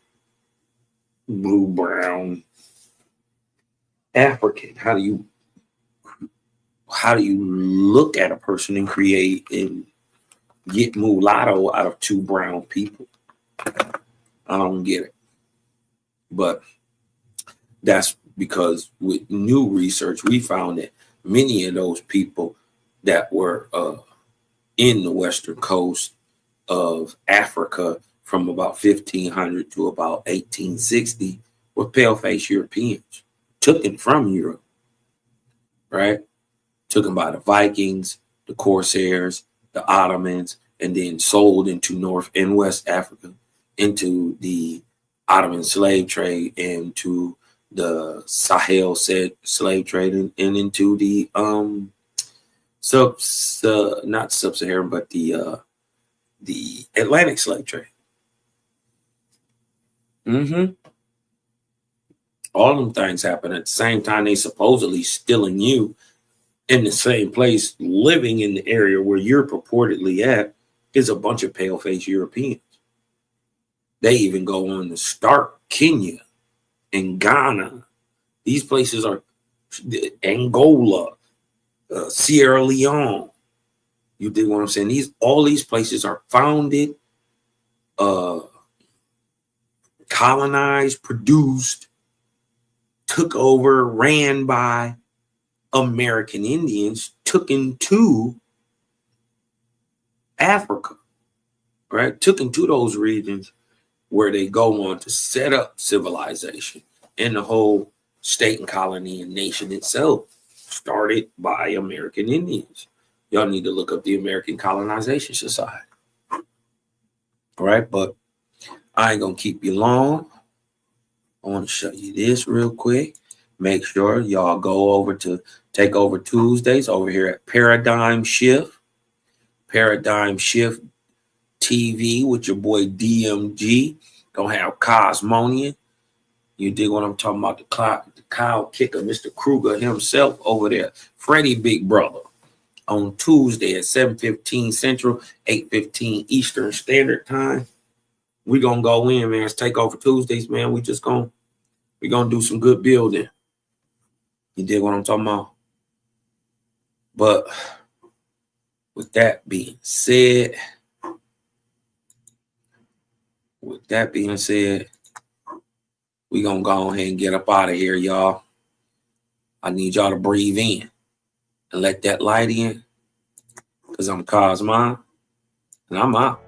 blue, brown African? How do you look at a person and create and get mulatto out of 2 brown people? I don't get it. But that's because with new research, we found that many of those people that were in the western coast of Africa from about 1500 to about 1860 were pale-faced Europeans, taken from Europe, right? Taken by the Vikings, the Corsairs, the Ottomans, and then sold into North and West Africa, into the Ottoman slave trade, and to the Sahel slave trade, and into the not sub-Saharan, but the Atlantic slave trade. All them things happen at the same time. They supposedly stealing you in the same place, living in the area where you're purportedly at, is a bunch of pale-faced Europeans. They even go on to start Kenya and Ghana. These places are Angola, Sierra Leone. You dig what I'm saying? All these places are founded, colonized, produced, took over, ran by American Indians, took into Africa, right? Took into those regions where they go on to set up civilization and the whole state and colony and nation itself started by American Indians. Y'all need to look up the American Colonization Society. All right, but I ain't gonna keep you long. I want to show you this real quick. Make sure y'all go over to Take Over Tuesdays over here at Paradigm Shift TV with your boy DMG. Gonna have Cosmonian. You dig what I'm talking about? The cow kicker, Mr. Kruger himself over there. Freddie Big Brother on Tuesday at 7:15 Central, 8:15 Eastern Standard Time. We gonna go in, man. It's Take Over Tuesdays, man. We gonna do some good building. You dig what I'm talking about? But with that being said, we gonna go ahead and get up out of here, y'all. I need y'all to breathe in and let that light in, because I'm Cosmon, and I'm out.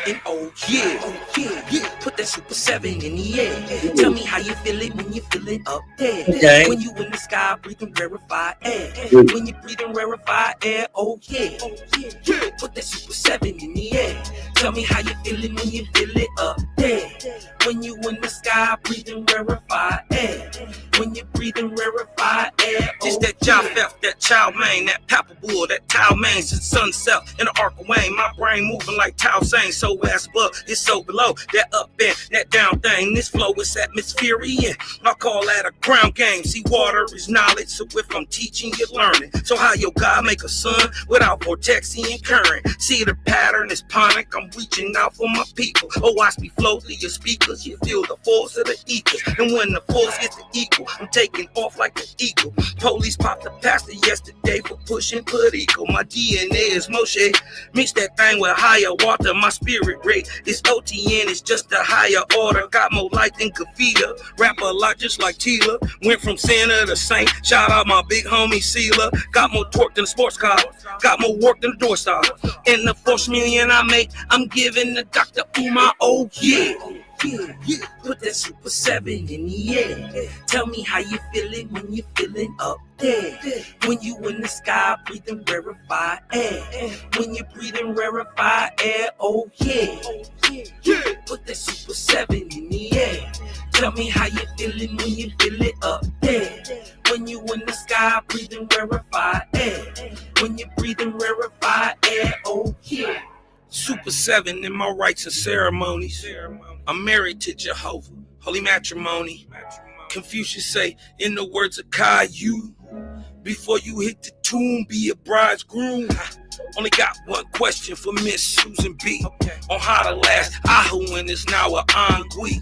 And yeah, put that Super 7 in the air. Tell me how you feel it when you feel it up there. Okay. When you in the sky breathing rarefied air. When you breathing rarefied air, oh yeah. Put that Super 7 in the air. Tell me how you feel it when you feel it up there. When you in the sky breathing rarefied air. When you breathing rarefied air, oh Just that Chow Fef, that Chow Mein, that Papa Bull, that Tao Mein, since sunset in the arc of Wayne. My brain moving like Tao Sang, so ass above, it's so below. That up and that down thing, this flow is atmospheric. I call that a ground game. See, water is knowledge, so if I'm teaching, you're learning. So how your God make a sun without vortexing current? See the pattern is panic, I'm reaching out for my people. Oh, watch me flow through your speakers, you feel the force of the equals. And when the force gets the equal, I'm taking off like an eagle. Police popped the pastor yesterday for pushing political. My DNA is Moshe. Mix that thing with higher water. My spirit rate is OTN. It's just a higher order. Got more light than Kavita. Rap a lot just like Tila. Went from sinner to saint. Shout out my big homie Sealer. Got more torque than a sports car. Got more work than a door star. And the $4 million I make, I'm giving the Dr. Umar. Oh yeah. Put that Super 7 in the air. Tell me how you feeling when you feeling up there. When you in the sky breathing rarefied air. When you breathing rarefied air, oh yeah. Put that Super 7 in the air. Tell me how you feeling when you feel it up there. When you in the sky breathing rarefied air. When you breathing rarefied air, oh yeah. Super 7 in my rites and ceremonies. I'm married to Jehovah, holy matrimony. Confucius say, in the words of Caillou, before you hit the tomb, be a bridegroom. Only got one question for Miss Susan B. On how to last Ahu when it's now a Angui.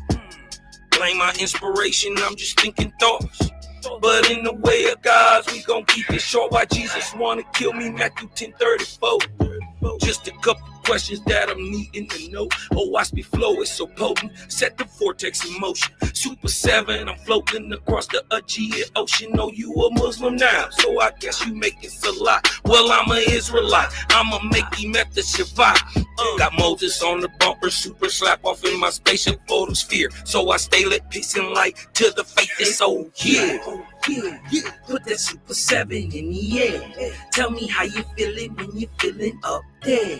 Blame my inspiration, I'm just thinking thoughts. But in the way of God's, we gon' keep it short. Why Jesus wanna kill me, Matthew 10:34. Just a couple questions that I'm needing to know. Oh, watch me flow, it's so potent. Set the vortex in motion. Super 7, I'm floating across the Aegean Ocean. Oh, you a Muslim now, so I guess you making Salah. Well, I'm an Israelite, I'ma make you met the Shabbat. Got Moses on the bumper, super slap off in my spaceship photosphere. So I stay lit, peace and light to the faith. So yeah. Put that Super 7 in the air. Tell me how you feeling when you feeling up there.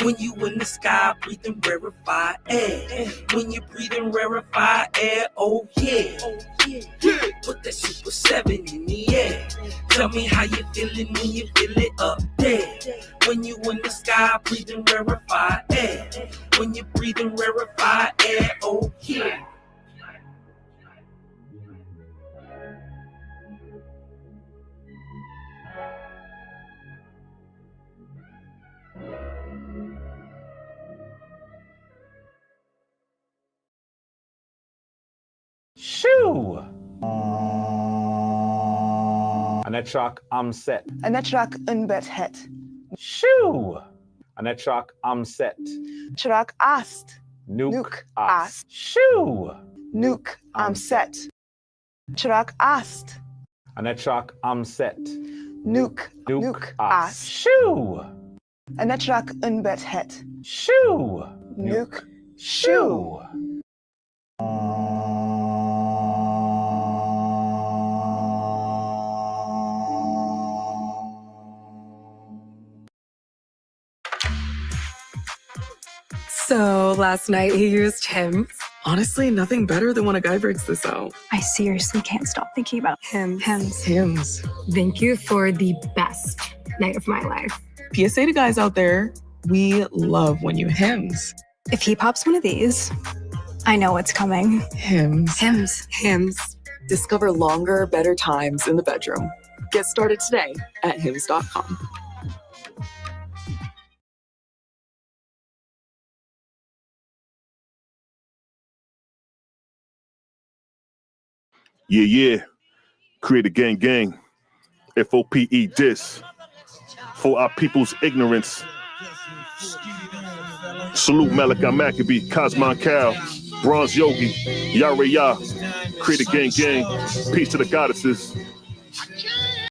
When you in the sky breathing rarefied air. When you breathing rarefied air, oh yeah. Put that Super 7 in the air. Tell me how you feeling when you feel it up there. When you in the sky breathing rarefied air. When you breathing rarefied air, oh yeah. Shoo! An track I'm set. An track in bet het. Shoo! Anetrak Amset. Chirac Ast. Nuke Ast. Shoo. Nuke Amset. Chirac Ast. Anetrak Amset. Nuke Ast. Shoo. Anetrak Unbet Het. Shoo. Nuke Shoo. So last night he used Hims. Honestly, nothing better than when a guy breaks this out. I seriously can't stop thinking about Hims. Hims. Thank you for the best night of my life. PSA to guys out there, we love when you Hims. If he pops one of these, I know what's coming. Hims. Hims. Discover longer, better times in the bedroom. Get started today at hims.com. Yeah. Create a gang. FOPE dis. For our people's ignorance. Salute Malachi Maccabee, Cosmon Cal, Bronze Yogi, Yare Ya. Create a gang. Peace to the goddesses.